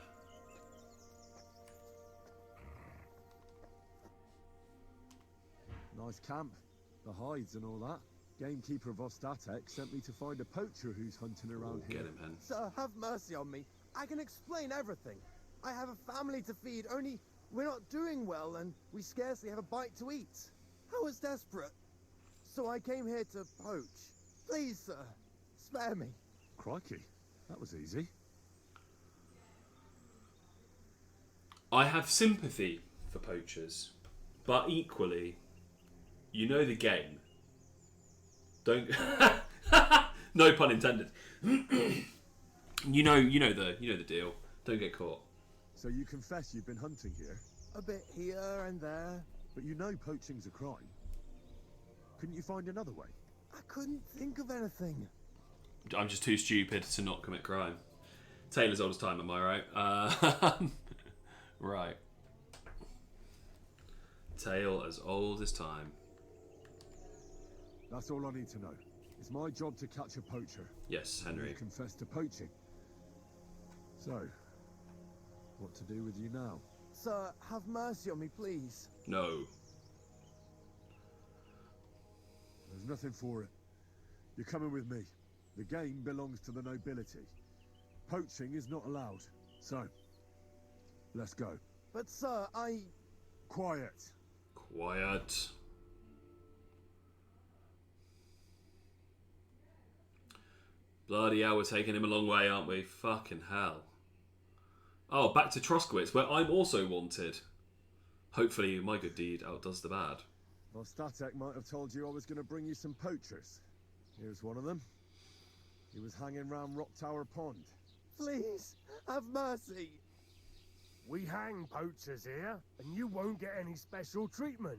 Nice camp. The hides and all that. Gamekeeper Vostatek sent me to find a poacher who's hunting around Get here. him, Hen. Sir, have mercy on me. I can explain everything. I have a family to feed, only we're not doing well and we scarcely have a bite to eat. I was desperate. So I came here to poach. Please, sir, spare me. Crikey, that was easy. I have sympathy for poachers, but equally, you know the game. Don't. No pun intended. you know the deal. Don't get caught. So you confess you've been hunting here, A bit here and there. but you know poaching's a crime. Couldn't you find another way? I couldn't think of anything. I'm just too stupid to not commit crime. Taylor's old as time, am I right? Right. Tale as old as time. That's all I need to know. It's my job to catch a poacher. Yes, Henry. You confess to poaching. So, what to do with you now? Sir, have mercy on me, please. No. There's nothing for it. You're coming with me. The game belongs to the nobility. Poaching is not allowed. So, let's go. But sir, Quiet. Quiet. Bloody hell, we're taking him a long way, aren't we? Fucking hell. Oh, back to Troskowitz, where I'm also wanted. Hopefully my good deed outdoes the bad. Well, Statek might have told you I was going to bring you some poachers. Here's one of them. He was hanging round Rock Tower Pond. please, have mercy. We hang poachers here, and you won't get any special treatment.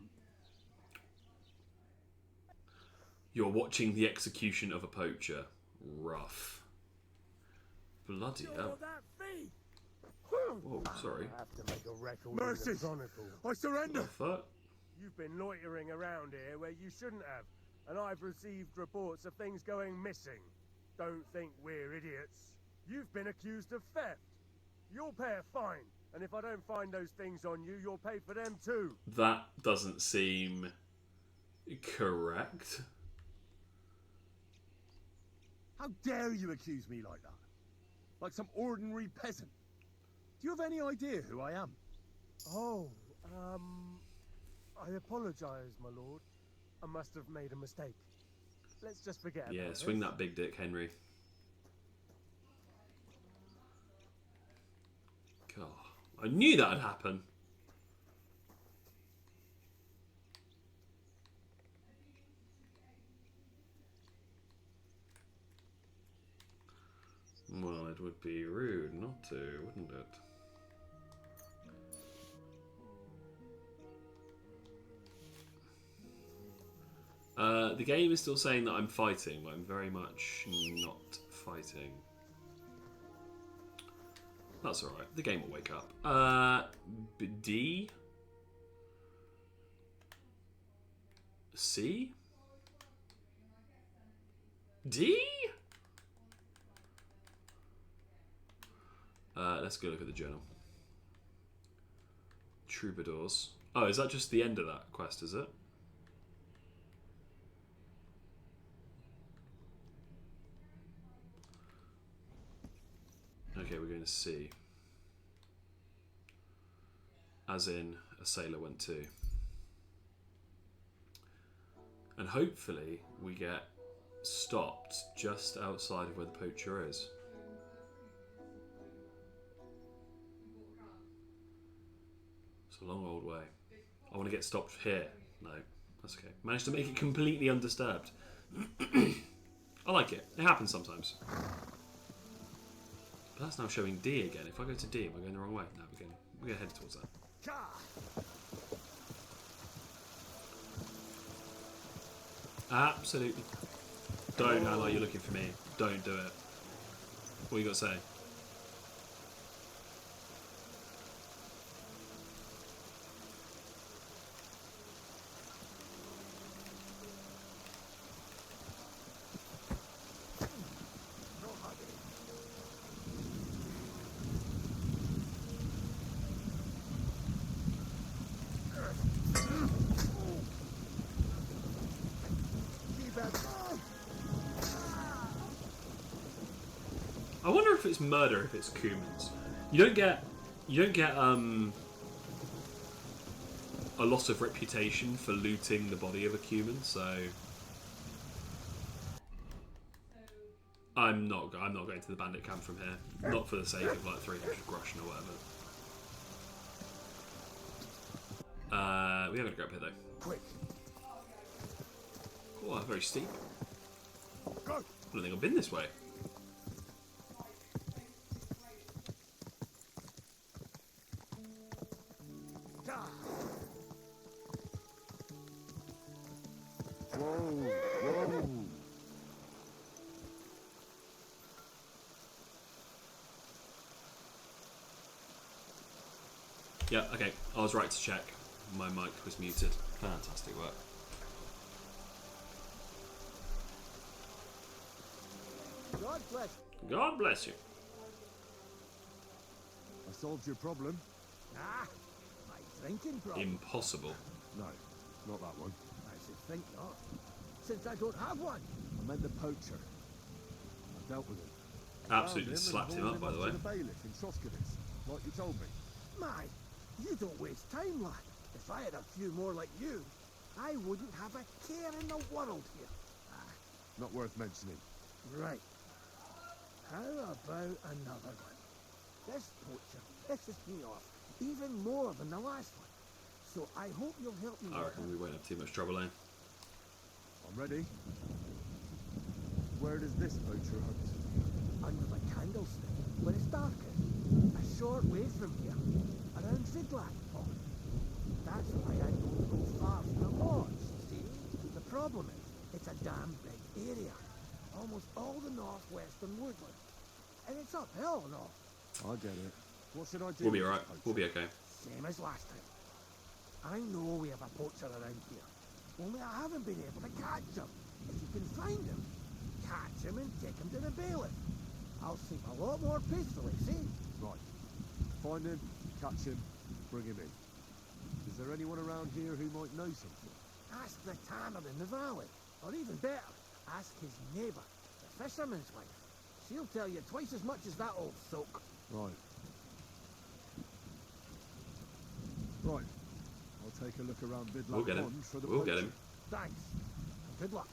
You're watching the execution of a poacher. Rough. Bloody hell. That thief! Whoa, sorry. I have to make a record Mercy! in the Chronicle. I What surrender! the fuck? You've been loitering around here where you shouldn't have, and I've received reports of things going missing. Don't think we're idiots. You've been accused of theft. You'll pay a fine, and if I don't find those things on you, you'll pay for them too. That doesn't seem correct. How dare you accuse me like that? Like some ordinary peasant. Do you have any idea who I am? Oh, I apologize, my lord. I must have made a mistake. Let's just forget Yeah, about swing this. that big dick, Henry. God, I knew that'd happen. Well, it would be rude not to, wouldn't it? The game is still saying that I'm fighting, but I'm very much not fighting. That's alright. The game will wake up. D? C? D? Let's go look at the journal. Troubadours. Oh, is that just the end of that quest, is it? Okay, we're going to C. As in, a sailor went to. And hopefully we get stopped just outside of where the poacher is. It's a long old way. I want to get stopped here. No, that's okay. Managed to make it completely undisturbed. I like it. It happens sometimes. But that's now showing D again. If I go to D, am I going the wrong way? No, we're going to head towards that. Absolutely. Don't act like you're looking for me. Don't do it. What you got to say? Keep at if it's murder if it's Cumans. You don't get a loss of reputation for looting the body of a Cuman, so I'm not going to the bandit camp from here. Not for the sake of like 300 groschen or whatever. We are going to go up here though. Quick. Oh, that's very steep. Go. I don't think I've been this way. Whoa. Yeah, okay. I was right to check. My mic was muted. Fantastic work. God bless. God bless you. I solved your problem. Ah, my drinking problem. Impossible. No, not that one. I should think not. Since I don't have one. I meant the poacher. I dealt with him. Absolutely Found him slapped and him hauled up, by the to way. the bailiff in Troskowitz, like you told me. My, you don't waste time, lad. If I had a few more like you, I wouldn't have a care in the world here. Not worth mentioning. Right. How about another one? This poacher pisses me off even more than the last one. So I hope you'll help me I with reckon that. we won't have too much trouble, eh? I'm ready. Where does this poacher hunt? Under the candlestick, where it's darkest. A short way from here. Around Ziglag Pond. That's why I don't go far from the lodge, see? The problem is, it's a damn big area. Almost all the northwestern woodland. And it's uphill and all. I get it. What should I do? We'll be with alright. this We'll be poacher? okay. Same as last time. I know we have a poacher around here. Only I haven't been able to catch him. If you can find him, catch him and take him to the bailiff. I'll sleep a lot more peacefully, see? Right. Find him, catch him, bring him in. Is there anyone around here who might know something? Ask the tanner in the valley. Or even better, ask his neighbour, the fisherman's wife. She'll tell you twice as much as that old soak. Right. Right. I'll take a look around Bidlack We'll get him. Pond for the We'll poacher. get him. Thanks. And good luck.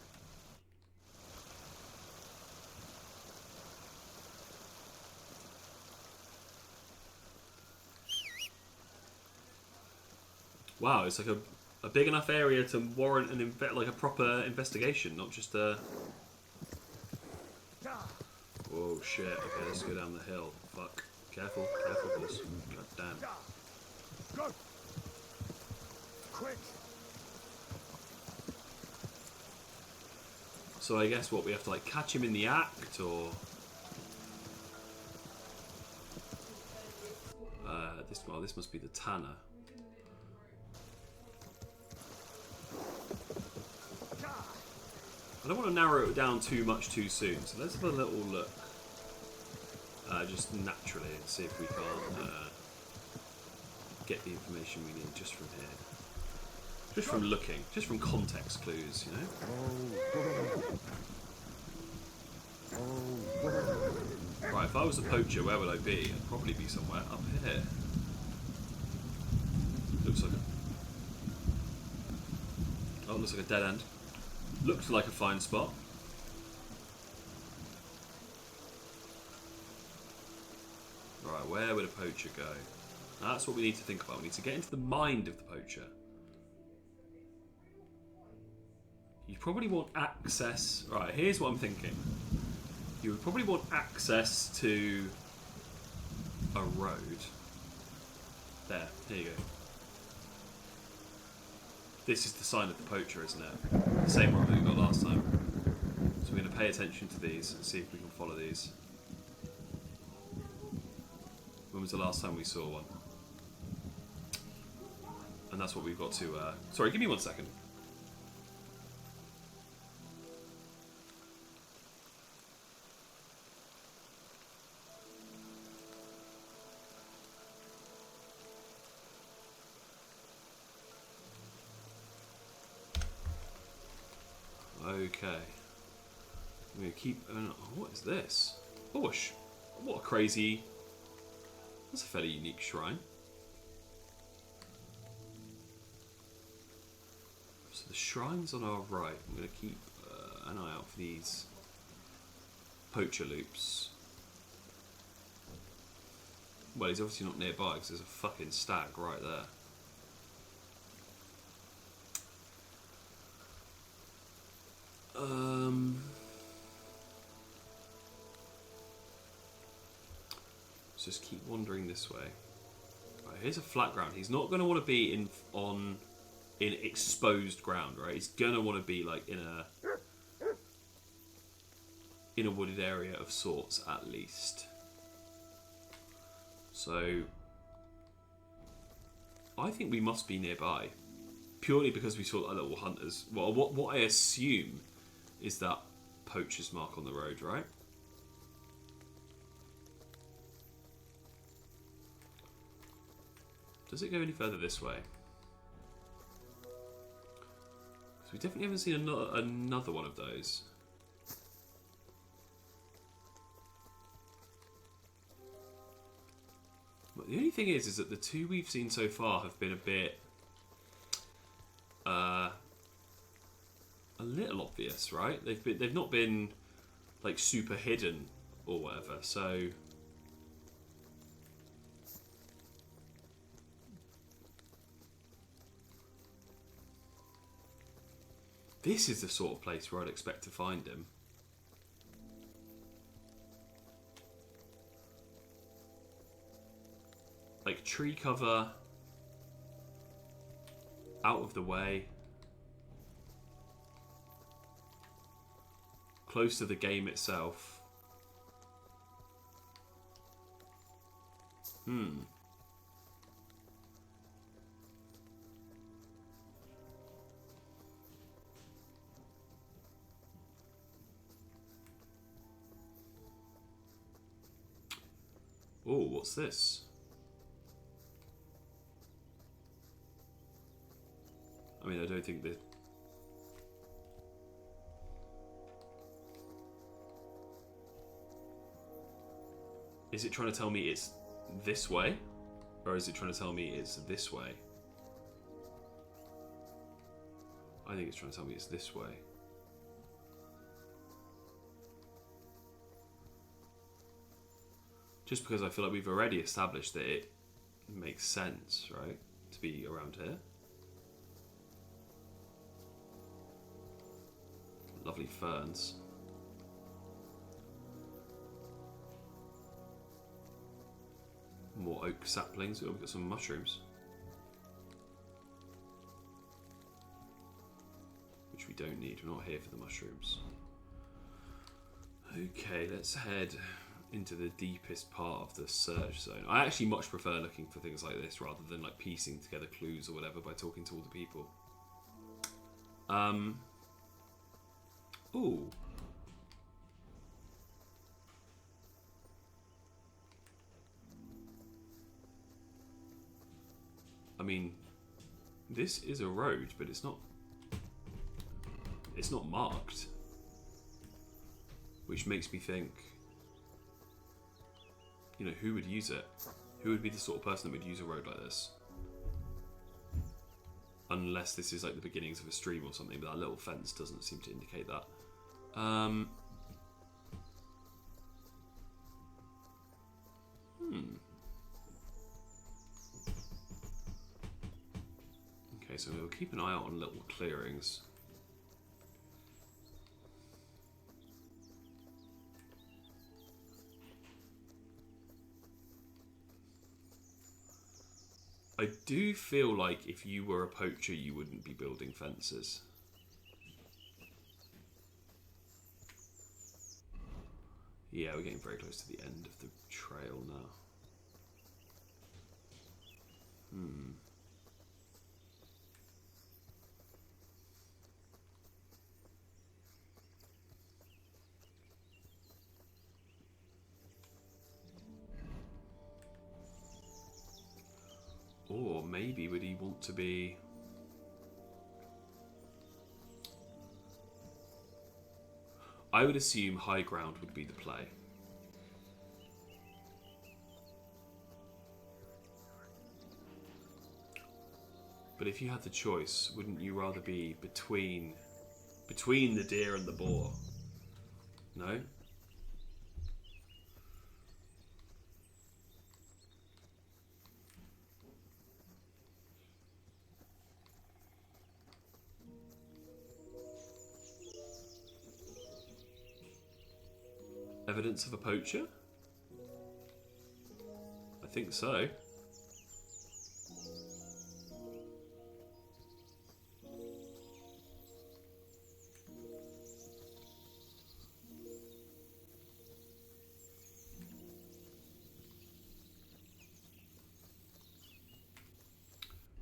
Wow, it's like a big enough area to warrant an like a proper investigation, not just a. Whoa, shit. Okay, let's go down the hill. Fuck. Careful, boss. God damn. Go! Quick! So I guess what we have to like catch him in the act, or this must be the tanner. I don't want to narrow it down too much too soon, so let's have a little look, just naturally, and see if we can't get the information we need just from here. Just from looking, just from context clues, you know? Right, if I was a poacher, where would I be? I'd probably be somewhere up here. Looks like a... Oh, looks like a dead end. Looks like a fine spot. Right, where would a poacher go? That's what we need to think about. We need to get into the mind of the poacher. You probably want access... Right, here's what I'm thinking. You would probably want access to a road. There you go. This is the sign of the poacher, isn't it? The same one we got last time. So we're going to pay attention to these and see if we can follow these. When was the last time we saw one? And that's what we've got to... Sorry, give me 1 second. Okay. I'm going to keep... what is this? Bush. What a crazy... That's a fairly unique shrine. So the shrine's on our right. I'm going to keep an eye out for these poacher loops. Well, he's obviously not nearby because there's a fucking stag right there. Let's just keep wandering this way. Right, here's a flat ground. He's not going to want to be in exposed ground, right? He's going to want to be like in a wooded area of sorts at least. So I think we must be nearby, purely because we saw a little hunters. Well, what I assume is that poacher's mark on the road, right? Does it go any further this way? Because we definitely haven't seen another one of those. But the only thing is that the two we've seen so far have been a bit... a little obvious, right? They've not been like super hidden or whatever, so... This is the sort of place where I'd expect to find him. Like tree cover, out of the way, close to the game itself. Oh, what's this? I mean, I don't think that... Is it trying to tell me it's this way? Or is it trying to tell me it's this way? I think it's trying to tell me it's this way. Just because I feel like we've already established that it makes sense, right? To be around here. Lovely ferns. More oak saplings. Oh, we've got some mushrooms. Which we don't need. We're not here for the mushrooms. Okay, let's head into the deepest part of the search zone. I actually much prefer looking for things like this rather than like piecing together clues or whatever by talking to all the people. Ooh. I mean, this is a road, but it's not marked. Which makes me think, you know, who would use it? Who would be the sort of person that would use a road like this? Unless this is like the beginnings of a stream or something, but that little fence doesn't seem to indicate that. Okay, so we'll keep an eye out on little clearings. I do feel like if you were a poacher, you wouldn't be building fences. Yeah, we're getting very close to the end of the trail now. Or maybe would he want to be... I would assume high ground would be the play. But if you had the choice, wouldn't you rather be between the deer and the boar? No? Evidence of a poacher? I think so.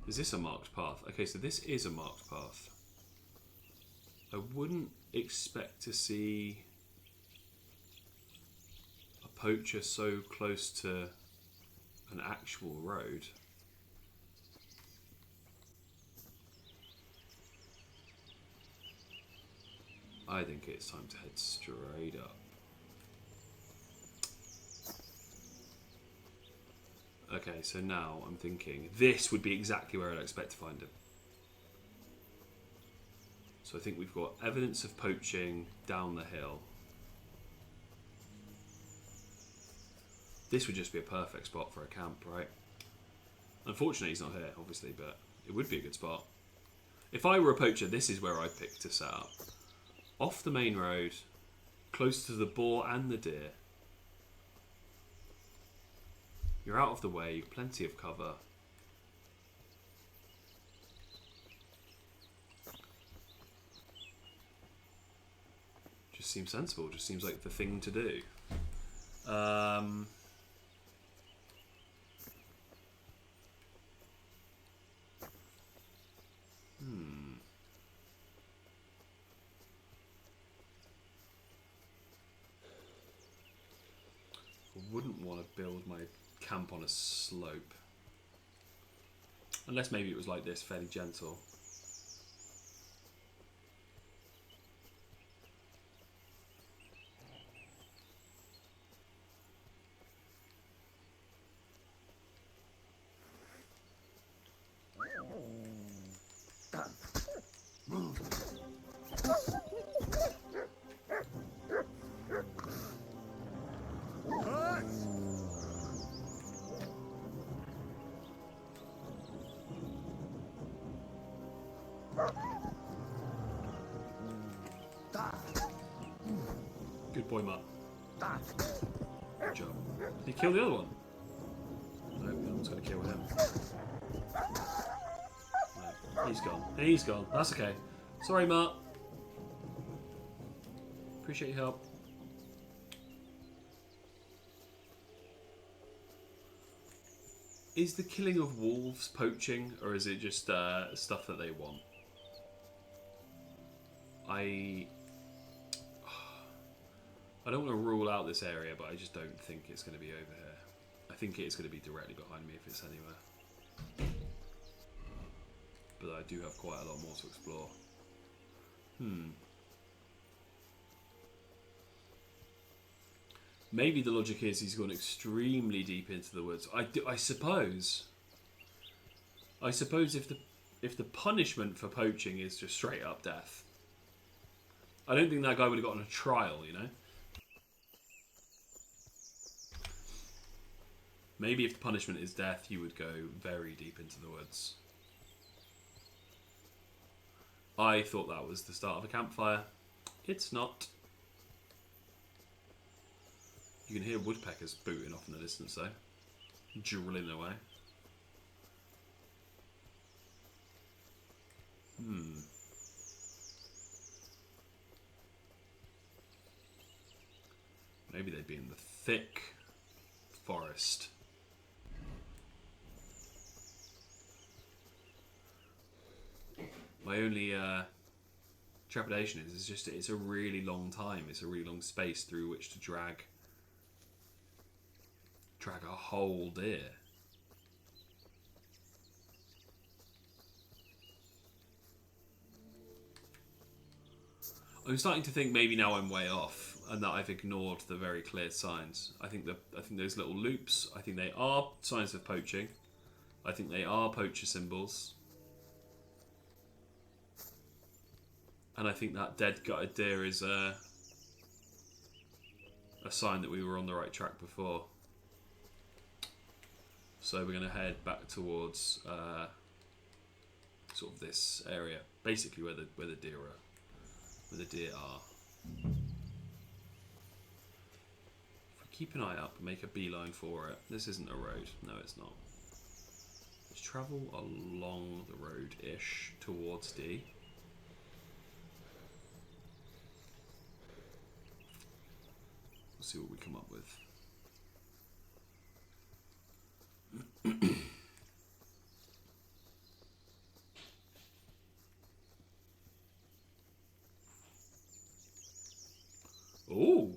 Is this a marked path? Okay, so this is a marked path. I wouldn't expect to see a poacher so close to an actual road. I think it's time to head straight up. Okay, so now I'm thinking this would be exactly where I'd expect to find him. So I think we've got evidence of poaching down the hill. This would just be a perfect spot for a camp, right? Unfortunately, he's not here, obviously, but it would be a good spot. If I were a poacher, this is where I'd pick to set up. Off the main road, close to the boar and the deer. You're out of the way, plenty of cover. Just seems sensible, just seems like the thing to do. I wouldn't want to build my camp on a slope. Unless maybe it was like this, fairly gentle. Good boy, Matt. Good job. Did he kill the other one? No, the other one's going to kill him. No, he's gone. He's gone. That's okay. Sorry, Matt. Appreciate your help. Is the killing of wolves poaching, or is it just stuff that they want? I don't want to rule out this area, but I just don't think it's going to be over here. I think it is going to be directly behind me if it's anywhere. But I do have quite a lot more to explore. Maybe the logic is he's gone extremely deep into the woods. I suppose if the punishment for poaching is just straight up death, I don't think that guy would have gotten a trial, you know? Maybe if the punishment is death, you would go very deep into the woods. I thought that was the start of a campfire. It's not. You can hear woodpeckers booting off in the distance though. Drilling away. Maybe they'd be in the thick forest. My only trepidation is just it's a really long time. It's a really long space through which to drag a whole deer. I'm starting to think maybe now I'm way off and that I've ignored the very clear signs. I think those little loops, I think they are signs of poaching. I think they are poacher symbols. And I think that dead gutted deer is a sign that we were on the right track before. So we're going to head back towards sort of this area, basically where the deer are. Where the deer are. If we keep an eye up and make a beeline for it, this isn't a road. No, it's not. Let's travel along the road-ish towards D. We'll see what we come up with. Oh!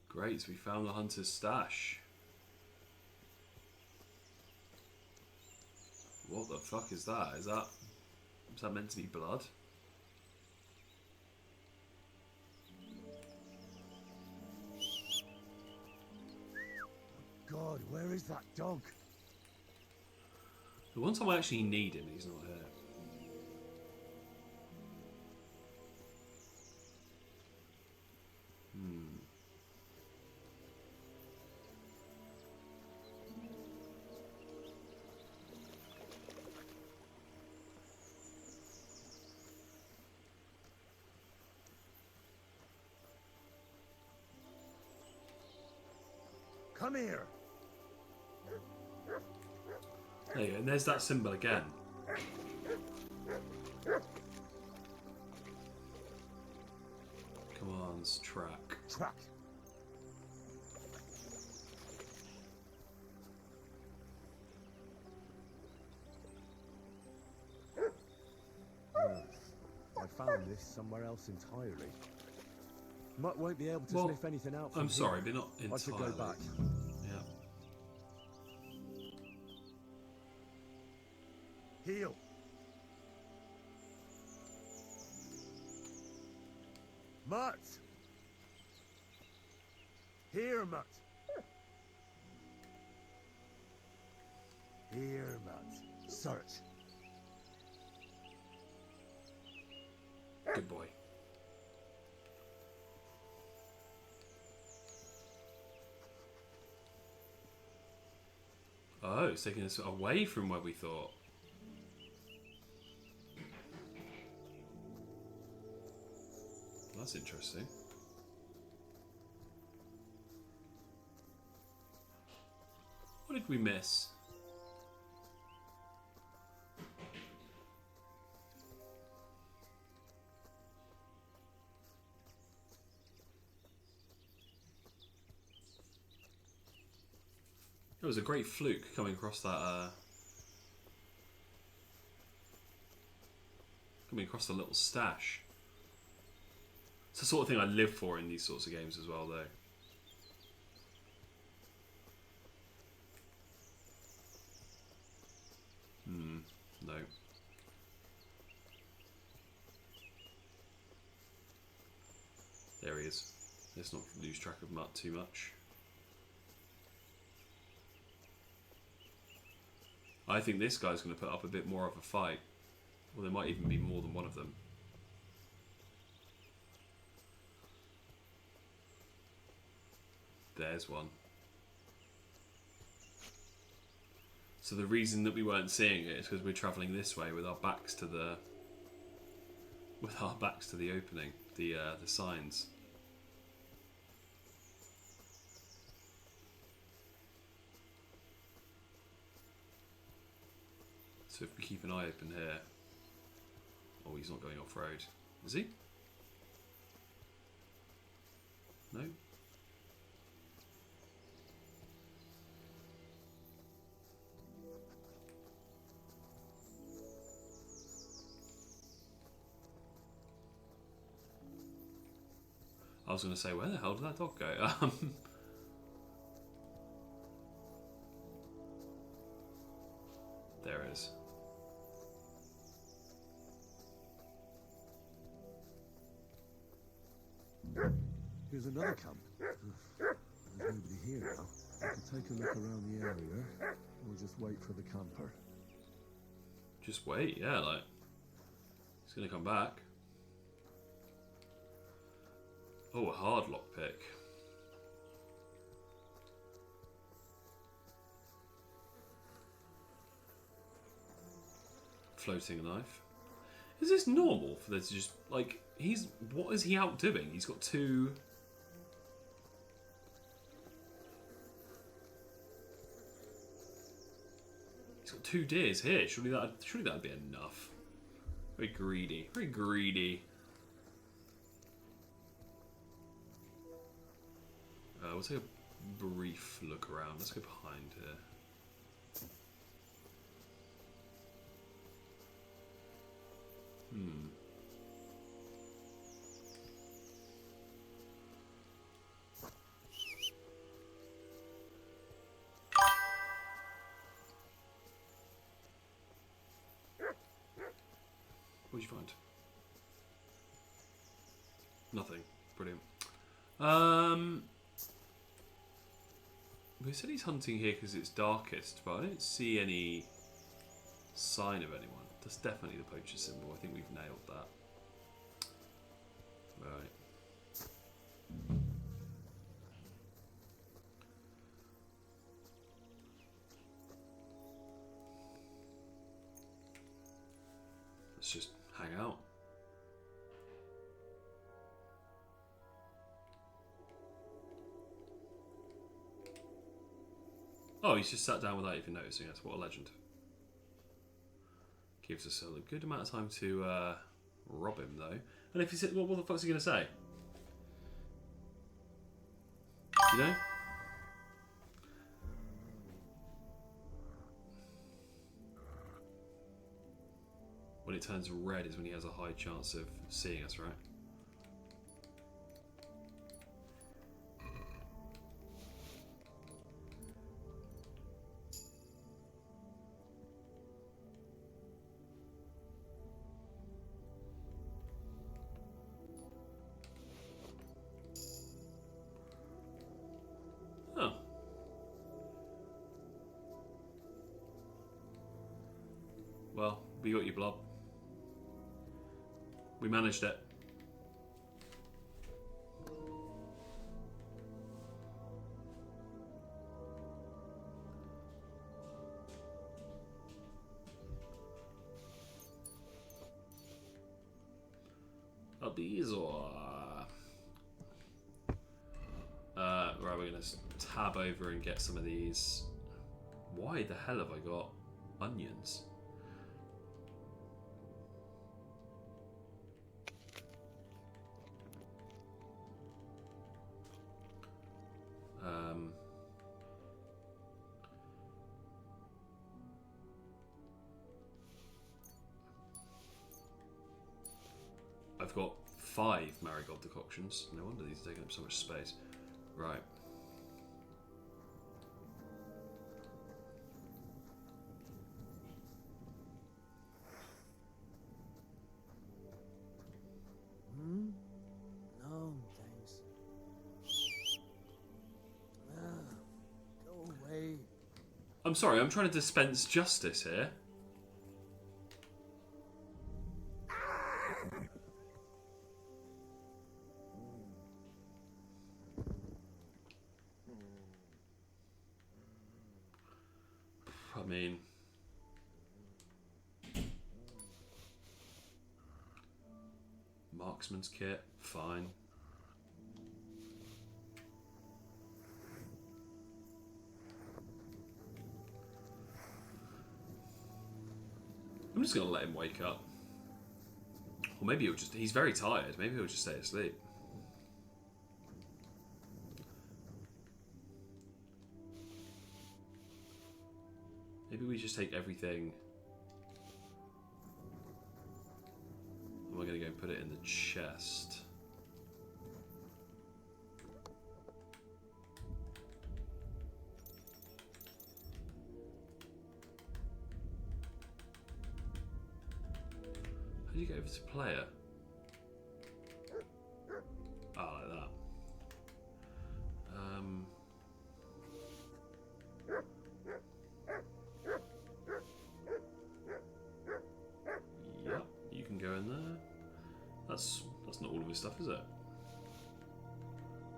Great, so we found the hunter's stash. What the fuck is that? Is that meant to be blood? God, where is that dog? The one time I actually need him, he's not here. Come here. There you go, and there's that symbol again. Commands track. Track. I found this somewhere else entirely. Mutt won't be able to Well, sniff anything out from I'm here. sorry, but not entirely. I should go back. Yeah. Heel. Mutt! Here, Mutt. Here, Mutt. Search. Good boy. Oh, it's taking us away from where we thought. That's interesting. What did we miss? It was a great fluke coming across that. Coming across the little stash. It's the sort of thing I live for in these sorts of games as well, though. No. There he is. Let's not lose track of Mutt too much. I think this guy's going to put up a bit more of a fight. Well, there might even be more than one of them. There's one. So the reason that we weren't seeing it is because we're travelling this way with our backs to the opening, the signs. So if we keep an eye open here... Oh, he's not going off-road. Is he? No? I was going to say, where the hell did that dog go? There it is. Here's another camp. There's nobody here now. I could take a look around the area, or just wait for the camper. Just wait, yeah, like he's gonna come back. Oh, a hard lockpick. Floating knife. Is this normal for there to just like what is he out doing? He's got two. He's got two deers here. Surely that'd be enough. Very greedy. Very greedy. We'll take a brief look around. Let's go behind here. What'd you find? Nothing. Brilliant. We said he's hunting here because it's darkest, but I don't see any sign of anyone. That's definitely the poacher symbol. I think we've nailed that. Right. Let's just hang out. Oh, he's just sat down without even noticing us. What a legend. Gives us a good amount of time to rob him, though. And if he said, well, what the fuck's he going to say? You know? When it turns red is when he has a high chance of seeing us, right? Oh. Well, we got you, Blob. We managed it. Are these or right, we're gonna tab over and get some of these. Why the hell have I got onions? I've got 5 marigold decoctions. No wonder these are taking up so much space. Right. No, thanks. Go away. I'm sorry, I'm trying to dispense justice here. I mean, marksman's kit, fine. I'm just gonna let him wake up. Or maybe he's very tired, maybe he'll just stay asleep. Maybe we just take everything. And we're going to go and put it in the chest. How do you get over to player? Ah, like that. in there. That's not all of his stuff, is it?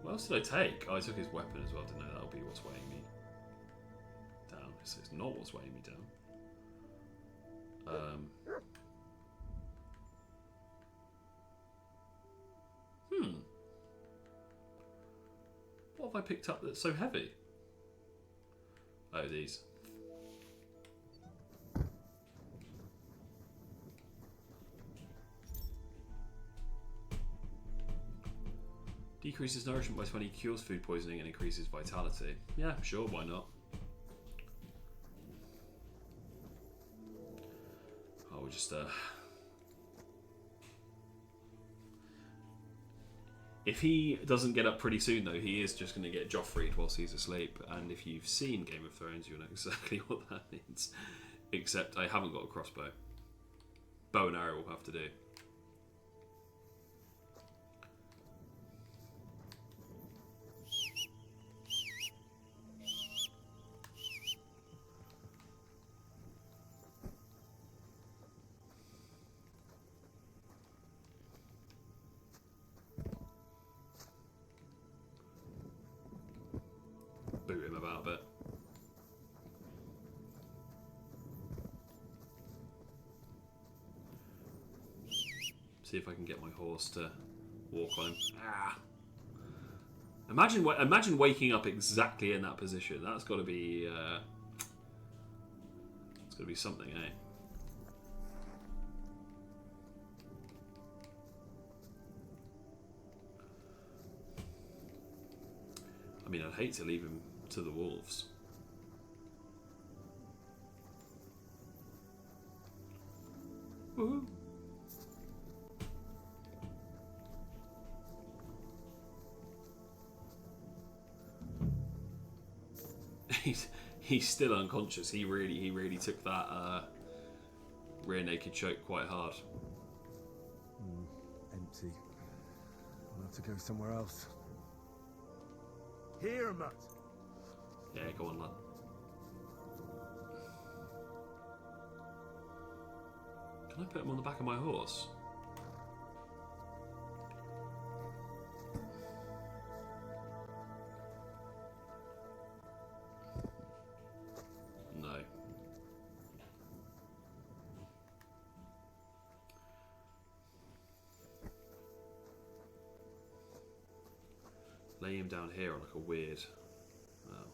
What else did I take? Oh, I took his weapon as well. Didn't know that'll be what's weighing me down. It's not what's weighing me down. What have I picked up that's so heavy? Oh, these. Decreases nourishment by 20, cures food poisoning, and increases vitality. Yeah, sure, why not? Oh, we'll just if he doesn't get up pretty soon, though, he is just going to get Joffreyed whilst he's asleep. And if you've seen Game of Thrones, you'll know exactly what that means. Except I haven't got a crossbow. Bow and arrow will have to do. Boot him about a bit. See if I can get my horse to walk on him. Ah! Imagine waking up exactly in that position. That's got to be. It's got to be something, eh? I mean, I'd hate to leave him to the wolves. Woohoo! He's still unconscious. He really took that rear naked choke quite hard. Empty. I'll have to go somewhere else. Here, Mutt. Yeah, go on, lad. Can I put him on the back of my horse? No. Lay him down here on like a weird... Oh.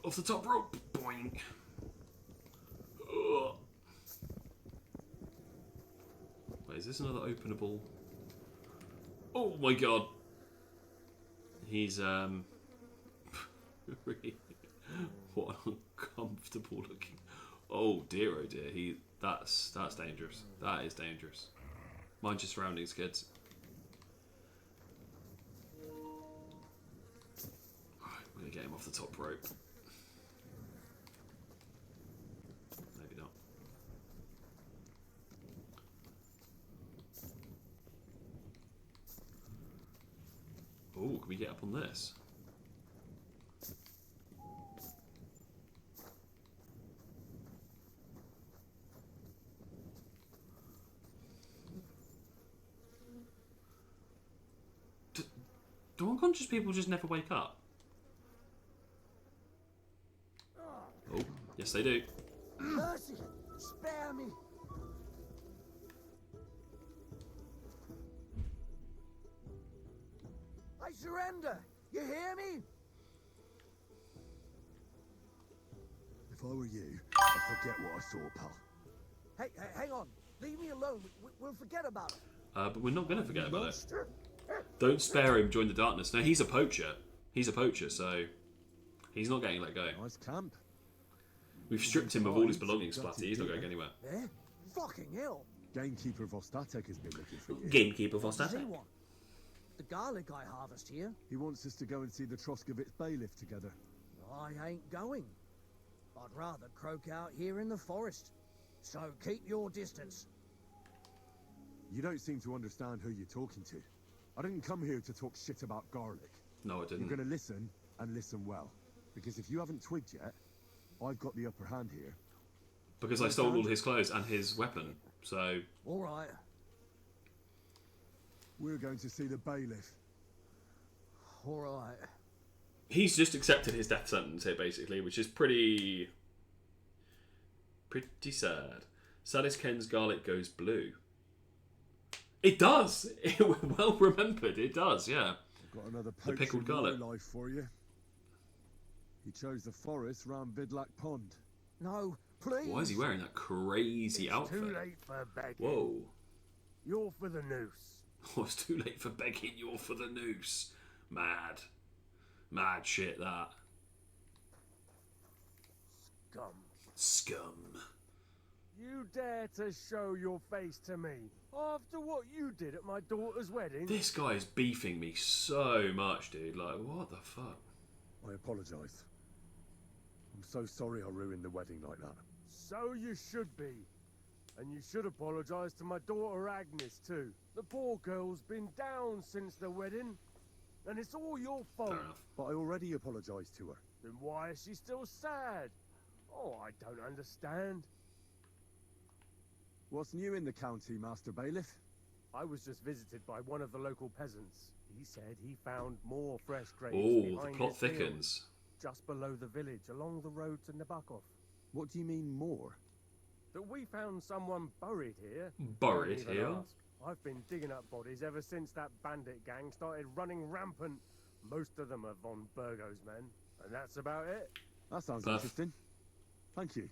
Off the top rope! Boing! Oh. Wait, is this another openable... Oh my god! He's, really... What an uncomfortable looking... Oh dear, oh dear. That's dangerous. That is dangerous. Mind your surroundings, kids. Alright, we're gonna get him off the top rope. Maybe not. Oh, can we get up on this? Do unconscious people just never wake up? Oh, yes they do. Mercy! Spare me! I surrender! You hear me? If I were you, I'd forget what I saw, pal. Hey, hang on. Leave me alone. We'll forget about it. But we're not going to forget about it. Don't spare him, join the darkness. No, he's a poacher. He's a poacher, so he's not getting let go. Nice camp. We've stripped him of all his belongings, Splatty. He's not going anywhere. Eh? Fucking hell. Gamekeeper Vostatek has been looking for you. Gamekeeper What does he Vostatek. want? The garlic I harvest here? He wants us to go and see the Troskovitz bailiff together. I ain't going. I'd rather croak out here in the forest. So keep your distance. You don't seem to understand who you're talking to. I didn't come here to talk shit about garlic. No, I You're didn't. going to listen, and listen well. Because if you haven't twigged yet, I've got the upper hand here. Because I stole all his clothes and his weapon. So All right. We're going to see the bailiff. All right. he's just accepted his death sentence here, basically, which is pretty sad. Saddest Ken's garlic goes blue. It does. Well remembered. It does. Yeah. I've got another The pickled poaching garlic. life for you. He chose the forest round Vidlac Pond. No, please. Why is he wearing that crazy It's outfit? too late for begging. Whoa. You're for the noose. Oh, it's too late for begging. You're for the noose. Mad. Mad shit, that. Scum. Scum. You dare to show your face to me after what you did at my daughter's wedding? This guy is beefing me so much, dude. Like, what the fuck? I apologise. I'm so sorry I ruined the wedding like that. So you should be. And you should apologise to my daughter Agnes too. The poor girl's been down since the wedding. And it's all your fault. Fair enough. But I already apologised to her. Then why is she still sad? Oh, I don't understand. What's new in the county, Master Bailiff? I was just visited by one of the local peasants. He said he found more fresh graves Oh, the behind plot his field, thickens. just below the village, along the road to Nabokov. What do you mean more? That we found someone buried here. Buried Don't even here? ask. I've been digging up bodies ever since that bandit gang started running rampant. Most of them are von Burgo's men, and that's about it. That sounds Buff. interesting. Thank you.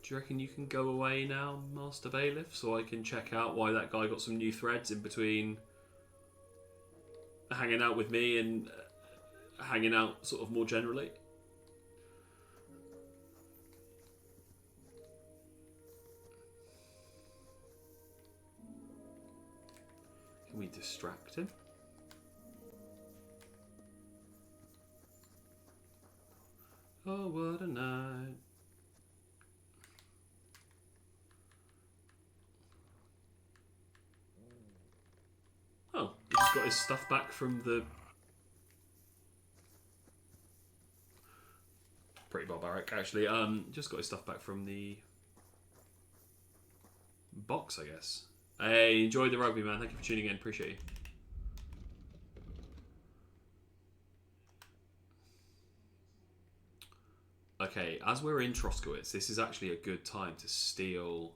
Do you reckon you can go away now, Master Bailiff, so I can check out why that guy got some new threads in between hanging out with me and hanging out sort of more generally? Can we distract him? Oh, what a night. Oh, he just got his stuff back from the... Pretty barbaric, actually. Just got his stuff back from the box, I guess. Hey, enjoyed the rugby, man. Thank you for tuning in. Appreciate you. Okay, as we're in Troskowitz, this is actually a good time to steal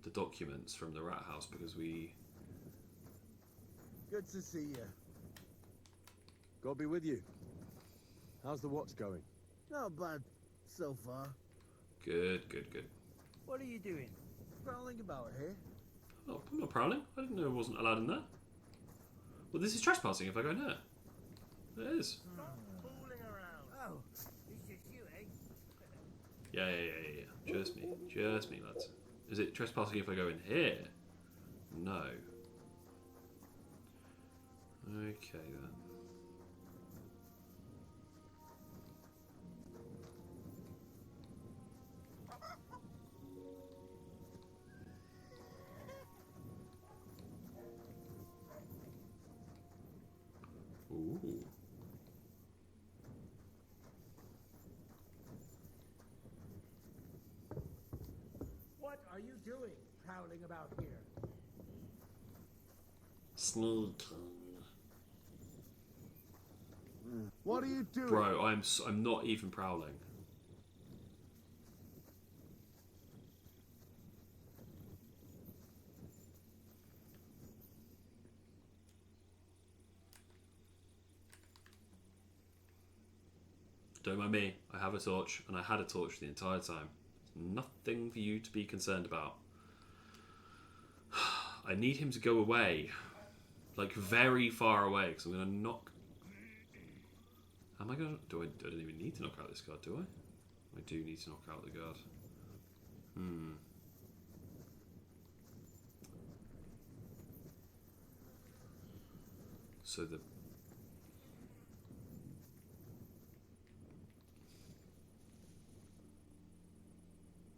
the documents from the rat house because we... Good to see you. God be with you. How's the watch going? Not bad so far. Good, good, good. What are you doing? Prowling about here. Oh, I'm not prowling. I didn't know it wasn't allowed in there. Well, this is trespassing if I go in there. It is. Stop fooling around. Oh, it's just you, eh? Yeah. Just me, lads. Is it trespassing if I go in here? No. Okay then. Ooh. What are you doing, prowling about here? Sneaking. What are you doing? Bro, I'm not even prowling. Don't mind me. I have a torch, and I had a torch the entire time. Nothing for you to be concerned about. I need him to go away. Like, very far away, because I'm going to knock... Am I going to... I don't even need to knock out this guard, do I? I do need to knock out the guard. So the...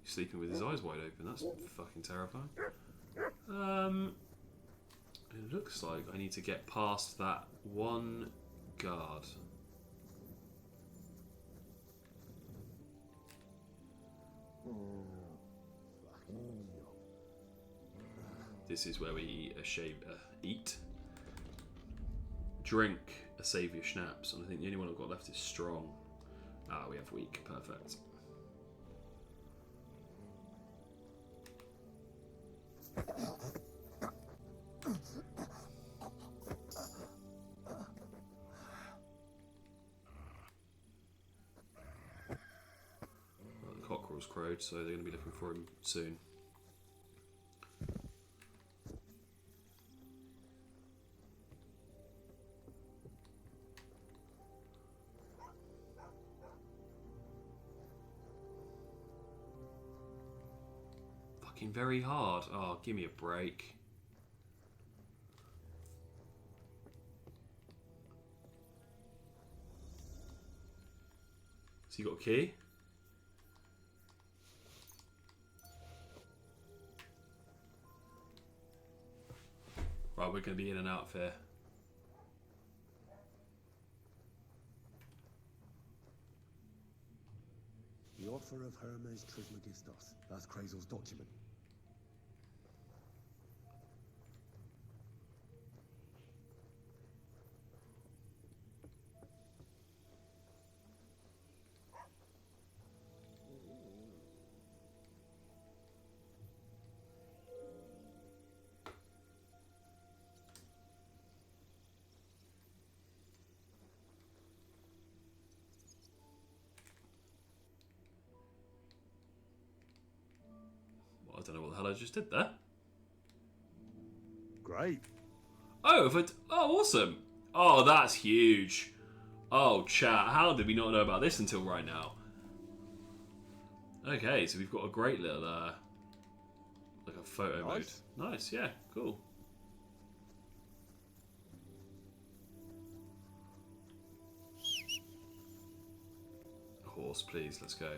He's sleeping with his eyes wide open. That's fucking terrifying. It looks like I need to get past that one guard. This is where we eat, drink a saviour schnapps, and I think the only one I've got left is strong. Ah, we have weak. Perfect. Well, the cockerel's crowed, so they're going to be looking for him soon. Fucking very hard. Oh, give me a break. So you got a key? Right, we're going to be in and out of here. The offer of Hermes Trismegistos. That's Krazel's document. Well, I don't know what the hell I just did there. Great. Oh, oh, awesome. Oh, that's huge. Oh, chat, how did we not know about this until right now? Okay, so we've got a great little, like a photo mode. Nice, yeah, cool. Horse, please, let's go.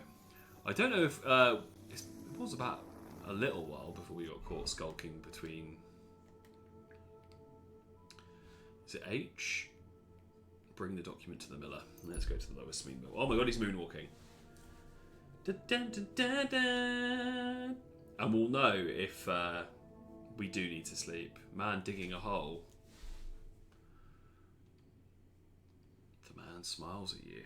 I don't know if, it was about a little while before we got caught skulking between... Is it H? Bring the document to the miller. Let's go to the lowest speed mill. Oh my god, he's moonwalking. And we'll know if we do need to sleep. Man digging a hole. The man smiles at you.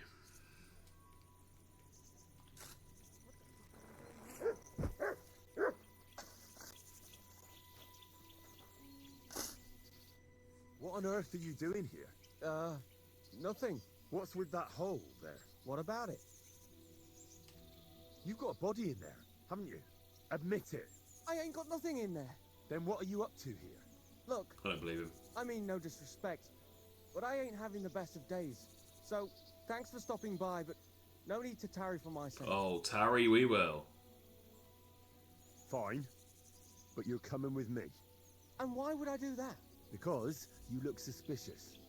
What on earth are you doing here? Nothing. What's with that hole there? What about it? You've got a body in there, haven't you? Admit it. I ain't got nothing in there. Then what are you up to here? Look. I don't believe him. I mean no disrespect, but I ain't having the best of days. So, thanks for stopping by, but no need to tarry for my sake. Oh, tarry we will. Fine. But you're coming with me. And why would I do that? Because you look suspicious.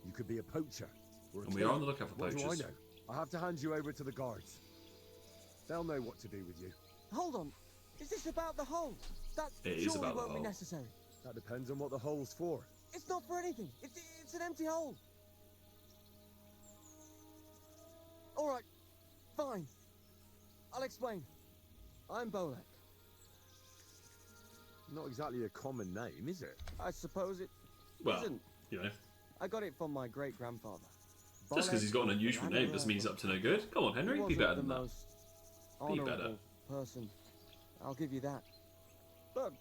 You could be a poacher. Or a And we are thief. on the lookout for What poachers. do I know? I have to hand you over to the guards. They'll know what to do with you. Hold on. Is this about the hole? That It is surely about the won't be hole. necessary. That depends on what the hole's for. It's not for anything. It's an empty hole. All right. Fine. I'll explain. I'm Bolek. Not exactly a common name, is it? I suppose it Well, isn't. you know, I got it from my great-grandfather. just because he's got an unusual name doesn't mean he's up to no good. Come on, Henry, be better than that. Be better. Honorable person. I'll give you that. But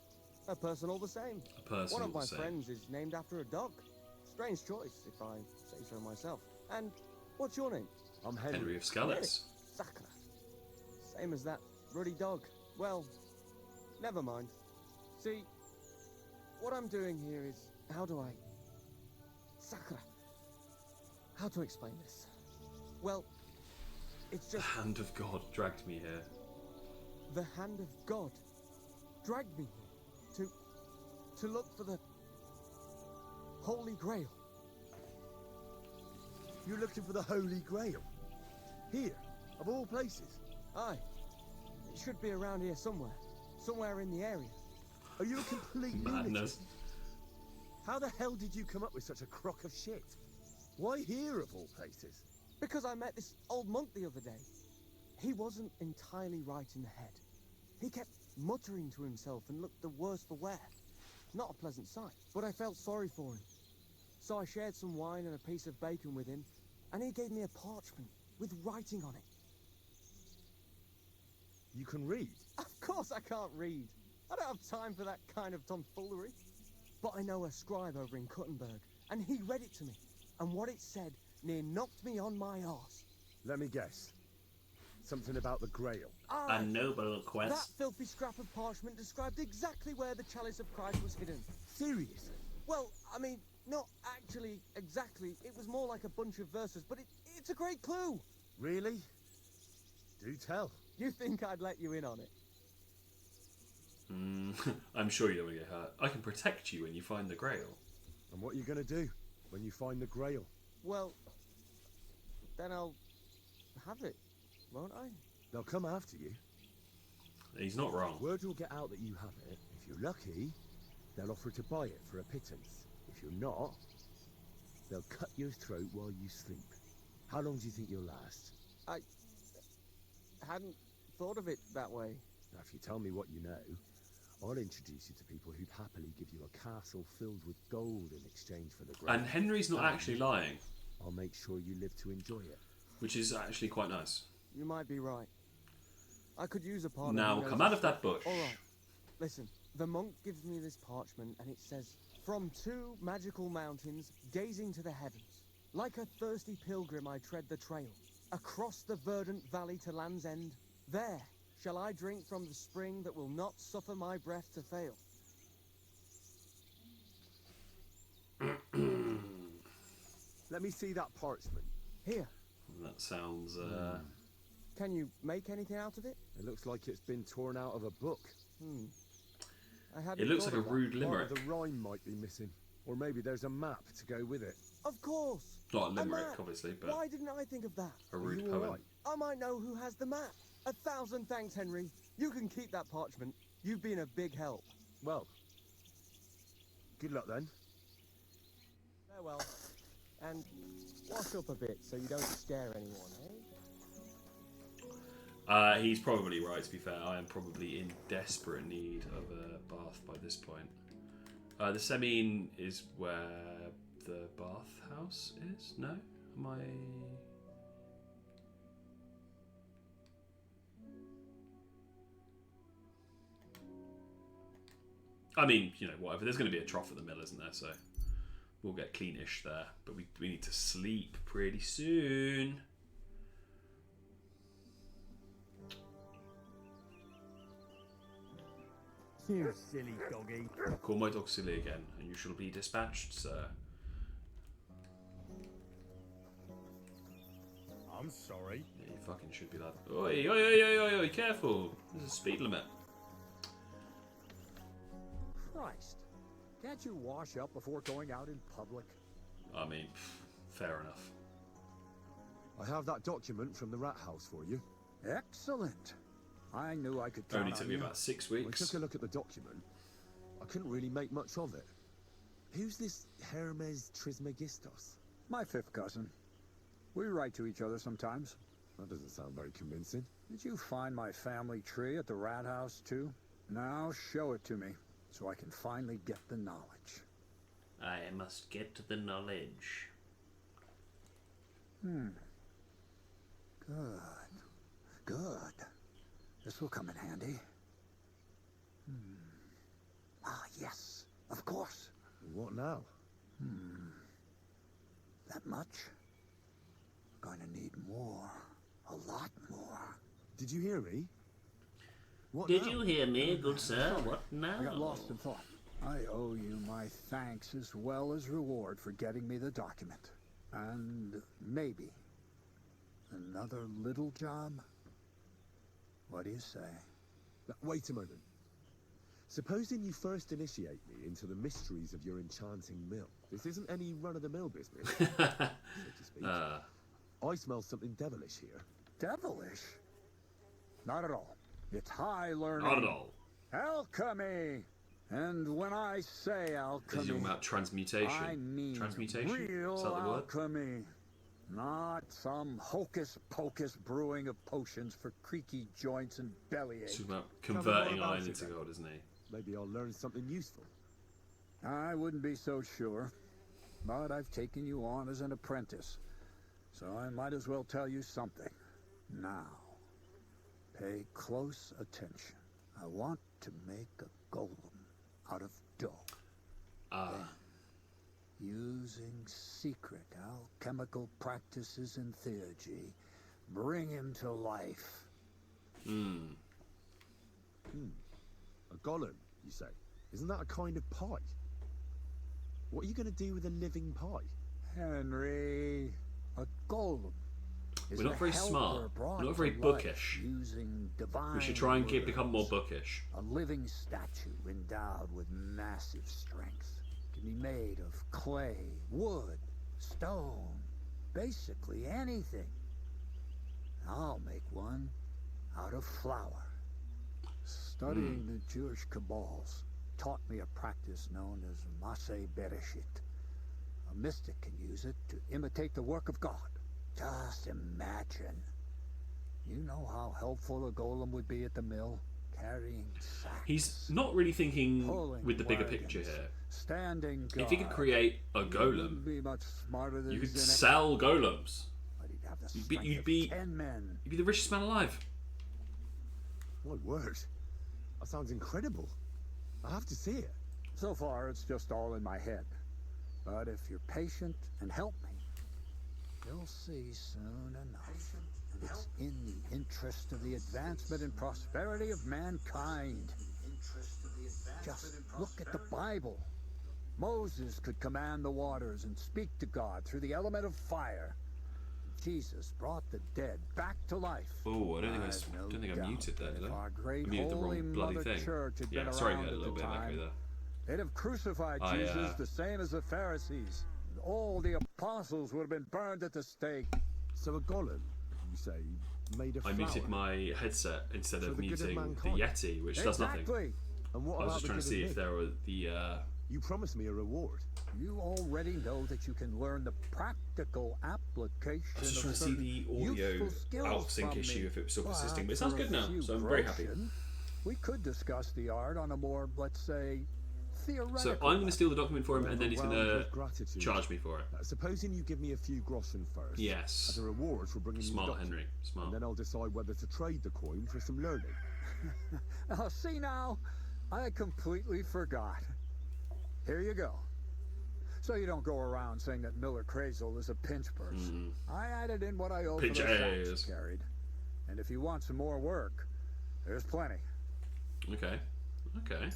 a person all the same. A person One all of the my same. friends is named after a dog. Strange choice, if I say so myself. And what's your name? I'm Henry of Scallis. Sakura. Same as that ruddy dog. Well, never mind. See, what I'm doing here is, how do I... Sakura. How to explain this? Well, it's The just... hand of God dragged me here. The hand of God dragged me here to look for the Holy Grail. You're looking for the Holy Grail? Here, of all places? Aye. It should be around here somewhere. Somewhere in the area. Are you a complete Madness. lunatic? How the hell did you come up with such a crock of shit? Why here, of all places? Because I met this old monk the other day. he wasn't entirely right in the head. He kept muttering to himself and looked the worse for wear. Not a pleasant sight, but I felt sorry for him. So I shared some wine and a piece of bacon with him, and he gave me a parchment with writing on it. You can read? Of course I can't read. I don't have time for that kind of tomfoolery. But I know a scribe over in Kuttenberg, and he read it to me. And what it said near knocked me on my arse. Let me guess. Something about the Grail. A noble That quest. filthy scrap of parchment described exactly where the Chalice of Christ was hidden. Seriously? Well, I mean, not actually exactly. It was more like a bunch of verses, but it's a great clue. Really? Do tell. You think I'd let you in on it? I'm sure you don't want to get hurt. I can protect you when you find the Grail. And what are you going to do when you find the Grail? Well, then I'll have it, won't I? They'll come after you. He's not wrong. Word will get out that you have it. If you're lucky, they'll offer to buy it for a pittance. If you're not, they'll cut your throat while you sleep. How long do you think you'll last? I hadn't thought of it that way. Now, if you tell me what you know, I'll introduce you to people who'd happily give you a castle filled with gold in exchange for the Grail. And Henry's not actually lying, I'll make sure you live to enjoy it. which is actually quite nice. You might be right. I could use a partner. Now who knows come out his of that stuff. bush. All right. Listen, the monk gives me this parchment, and it says, "From 2 magical mountains, gazing to the heavens, like a thirsty pilgrim, I tread the trail across the verdant valley to Land's End. There shall I drink from the spring that will not suffer my breath to fail." Let me see that parchment. Here, That sounds. can you make anything out of it? It looks like it's been torn out of a book. I hadn't It looks thought like a of that. rude Part limerick. of the rhyme might be missing. Or maybe there's a map to go with it. Of course. Not a limerick, map. obviously, but Why didn't I think of that? a rude you all poem. right? I might know who has the map. 1,000 thanks, Henry. You can keep that parchment. You've been a big help. Well, good luck then. Farewell. And wash up a bit so you don't scare anyone, eh? He's probably right, to be fair. I am probably in desperate need of a bath by this point. The Semine is where the bathhouse is? No? Am I... I mean, you know, whatever. There's going to be a trough at the mill, isn't there? So we'll get cleanish there. But we need to sleep pretty soon. You silly doggy. Call my dog silly again, and you shall be dispatched, sir. I'm sorry. Yeah, you fucking should be, lad. Oi, oi, oi, oi, oi, oi, careful. There's a speed limit. Christ. Can't you wash up before going out in public? I mean, fair enough. I have that document from the rat house for you. Excellent. I knew I could count Only on took me you. about 6 I weeks. took a look at the document. I couldn't really make much of it. Who's this Hermes Trismegistos? My 5th cousin. We write to each other sometimes. That doesn't sound very convincing. Did you find my family tree at the rat house too? Now show it to me, so I can finally get the knowledge. I must get the knowledge. Good. Good. This will come in handy. Ah, yes. Of course. What now? That much? We're going to need more. A lot more. Did you hear me? What Did now? you hear me, good sir? What now? I got lost in thought. I owe you my thanks as well as reward for getting me the document. And maybe another little job? What do you say? Wait a moment. Supposing you first initiate me into the mysteries of your enchanting mill. This isn't any run-of-the-mill business, so to speak. I smell something devilish here. Devilish? Not at all. It's high learning. Not at all. Alchemy! And when I say Is alchemy, you talking about transmutation? I mean Transmutation? real Is that the word? alchemy. Not some hocus-pocus brewing of potions for creaky joints and bellyache. It's about Tell me converting more about iron it into then. gold, isn't he? Maybe I'll learn something useful. I wouldn't be so sure, but I've taken you on as an apprentice, so I might as well tell you something. Now, pay close attention. I want to make a golem out of dough. Then, using secret alchemical practices in theurgy, bring him to life. A golem, you say? Isn't that a kind of pie? What are you going to do with a living pie? Henry, a golem. We're not very smart. We're not very bookish. Using divine We should try and become more words. bookish. A living statue endowed with massive strength. Can be made of clay, wood, stone, basically anything. I'll make one out of flour. Studying the Jewish Kabbals taught me a practice known as Maseh Bereshit. A mystic can use it to imitate the work of God. Just imagine. You know how helpful a golem would be at the mill? Carrying sacks. He's not really thinking pulling with the bigger wagons, picture here. Standing guard. If you could create a He golem, wouldn't be much smarter than you could his next- sell golems. But he'd have the You'd strength of be 10 men. you'd be the richest man alive. My word. That sounds incredible. I have to see it. So far, it's just all in my head. But if you're patient and help me, you'll see soon enough. It's in the interest of the advancement and prosperity of mankind. Just look at the Bible. Moses could command the waters and speak to God through the element of fire. Jesus brought the dead back to life. Oh, I don't think I've no I doubt muted there, that did if I? our great I muted the Holy wrong bloody Mother thing. Church had been Yeah, sorry, around had a at little the bit of echo time, there. they'd have crucified Jesus the same as the Pharisees. And all the apostles would have been burned at the stake. So a golem, you say, made of I flour? muted my headset instead For of the good of muting the mankind. Yeti, which does nothing. Exactly. And what I was about just the trying good to see of if me? there were the. You promised me a reward. You already know that you can learn the practical application I was just of trying to see certain the audio useful skills out-sync from issue me. if it was still But persisting, but it sounds for a good now, few so I'm very happy. groschen, we could discuss the art on a more, let's say, theoretical. So I'm going to steal the document for him, and then he's going Overwhelmed to with gratitude. charge me for it. Supposing you give me a few groschen first. Yes. As a reward for bringing me the Smart, document. Henry. Smart. And then I'll decide whether to trade the coin for some learning. Oh, see now, I completely forgot. Here you go. So you don't go around saying that Miller Crazel is a pinch purse. I added in what I owe Pinch for the sacks ass. carried. And if you want some more work, there's plenty. Okay. Okay.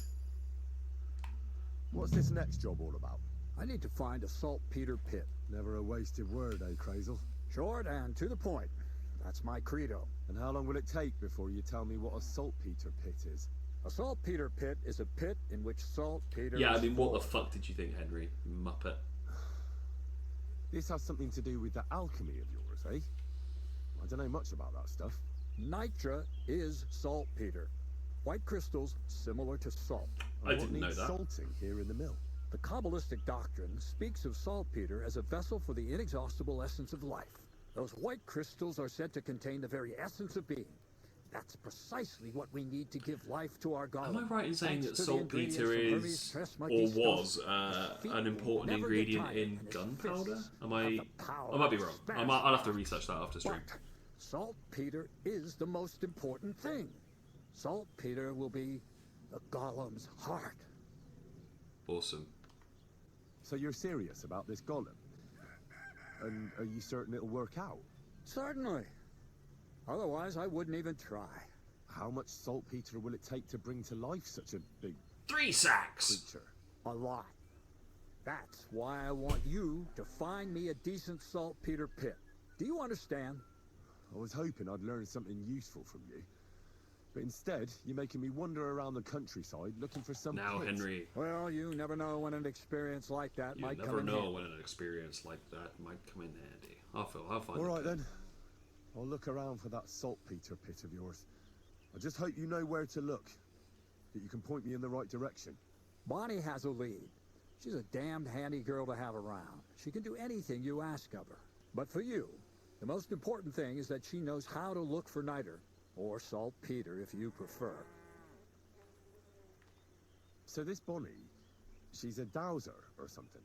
What's this next job all about? I need to find a saltpeter pit. Never a wasted word, eh, Crazel? Short and to the point. That's my credo. And how long will it take before you tell me what a saltpeter pit is? A saltpeter pit is a pit in which saltpeter Yeah, I is mean, what the formed. fuck did you think, Henry? Muppet. This has something to do with that alchemy of yours, eh? I don't know much about that stuff. Nitra is saltpeter. White crystals similar to salt. And I what didn't know needs that. salting here in the mill? The Kabbalistic doctrine speaks of saltpeter as a vessel for the inexhaustible essence of life. Those white crystals are said to contain the very essence of being. That's precisely what we need to give life to our golem. Am I right in saying Thanks that to the ingredients saltpeter from Hermes is, Trismegistus, or was, his feet an will important never get ingredient tired, in and his gunpowder? fists I have the power might be of wrong. Spanish I'll have to research that after stream. But saltpeter is the most important thing. Saltpeter will be the golem's heart. Awesome. So you're serious about this golem? And are you certain it'll work out? Certainly. Otherwise, I wouldn't even try. How much saltpeter will it take to bring to life such a big 3 sacks! creature? A lot. That's why I want you to find me a decent saltpeter pit. Do you understand? I was hoping I'd learn something useful from you. But instead, you're making me wander around the countryside looking for some Now, pit. Henry, Well, you never know when an experience like that you might never come in know handy. when an experience like that might come in handy. I'll find All the right pit. then. I'll look around for that saltpeter pit of yours. I just hope you know where to look. That you can point me in the right direction. Bonnie has a lead. She's a damned handy girl to have around. She can do anything you ask of her. But for you, the most important thing is that she knows how to look for niter, or saltpeter if you prefer. So this Bonnie, she's a dowser or something?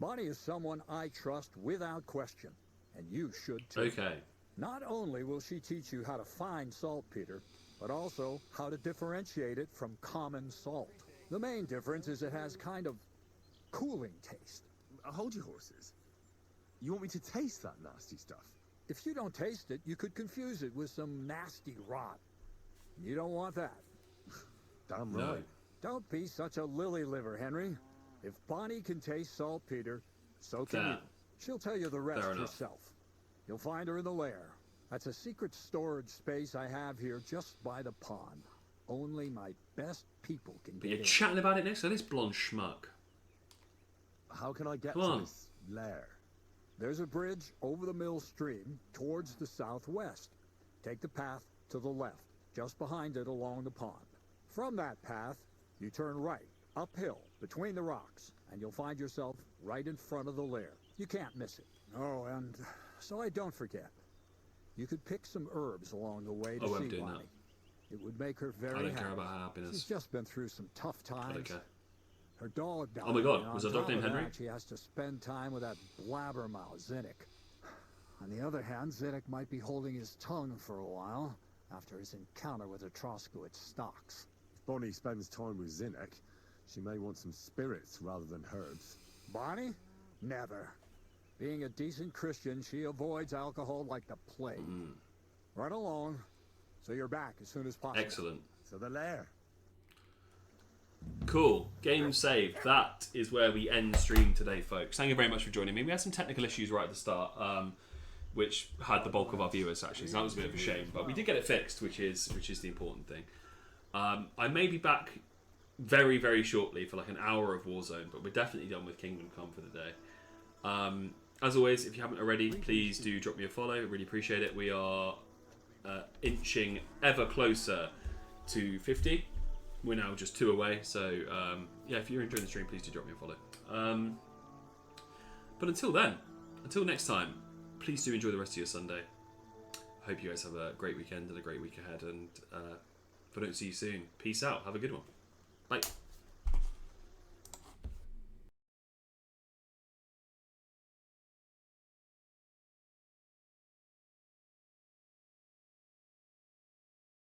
Bonnie is someone I trust without question, and you should too. Okay. Not only will she teach you how to find saltpeter, but also how to differentiate it from common salt. The main difference is it has kind of cooling taste. Hold your horses. You want me to taste that nasty stuff? If you don't taste it, you could confuse it with some nasty rot. You don't want that. Damn No. right. Don't be such a lily liver, Henry. If Bonnie can taste saltpeter, so can Fair. you. She'll tell you the rest Fair enough. herself. You'll find her in the lair. That's a secret storage space I have here just by the pond. Only my best people can But get you're in. chatting about it next to this blonde schmuck. How can I get Come to on. this lair? There's a bridge over the mill stream towards the southwest. Take the path to the left, just behind it along the pond. From that path, you turn right, uphill, between the rocks, and you'll find yourself right in front of the lair. You can't miss it. Oh, and so I don't forget, you could pick some herbs along the way to I won't see be doing Bonnie. It would make her very I don't happy. care about her She's happiness. just been through some tough I don't times. care. Her dog died. Oh my God, and was on her dog top named of Henry? that, she has to spend time with that blabbermouth, Zinnik. On the other hand, Zinnik might be holding his tongue for a while after his encounter with the Troskowitz stocks. If Bonnie spends time with Zinnek, she may want some spirits rather than herbs. Bonnie? Never. Being a decent Christian, she avoids alcohol like the plague. Run along, so you're back as soon as possible. Excellent. So the lair. Cool. Game saved. That is where we end stream today, folks. Thank you very much for joining me. We had some technical issues right at the start, which had the bulk of our viewers actually, so that was a bit of a shame. But we did get it fixed, which is the important thing. I may be back very, very shortly for like an hour of Warzone, but we're definitely done with Kingdom Come for the day. As always, if you haven't already, please do drop me a follow. I really appreciate it. We are inching ever closer to 50. We're now just 2 away, so yeah, if you're enjoying the stream, please do drop me a follow. But until then, until next time, please do enjoy the rest of your Sunday. I hope you guys have a great weekend and a great week ahead, and if I don't see you soon, peace out. Have a good one. Bye.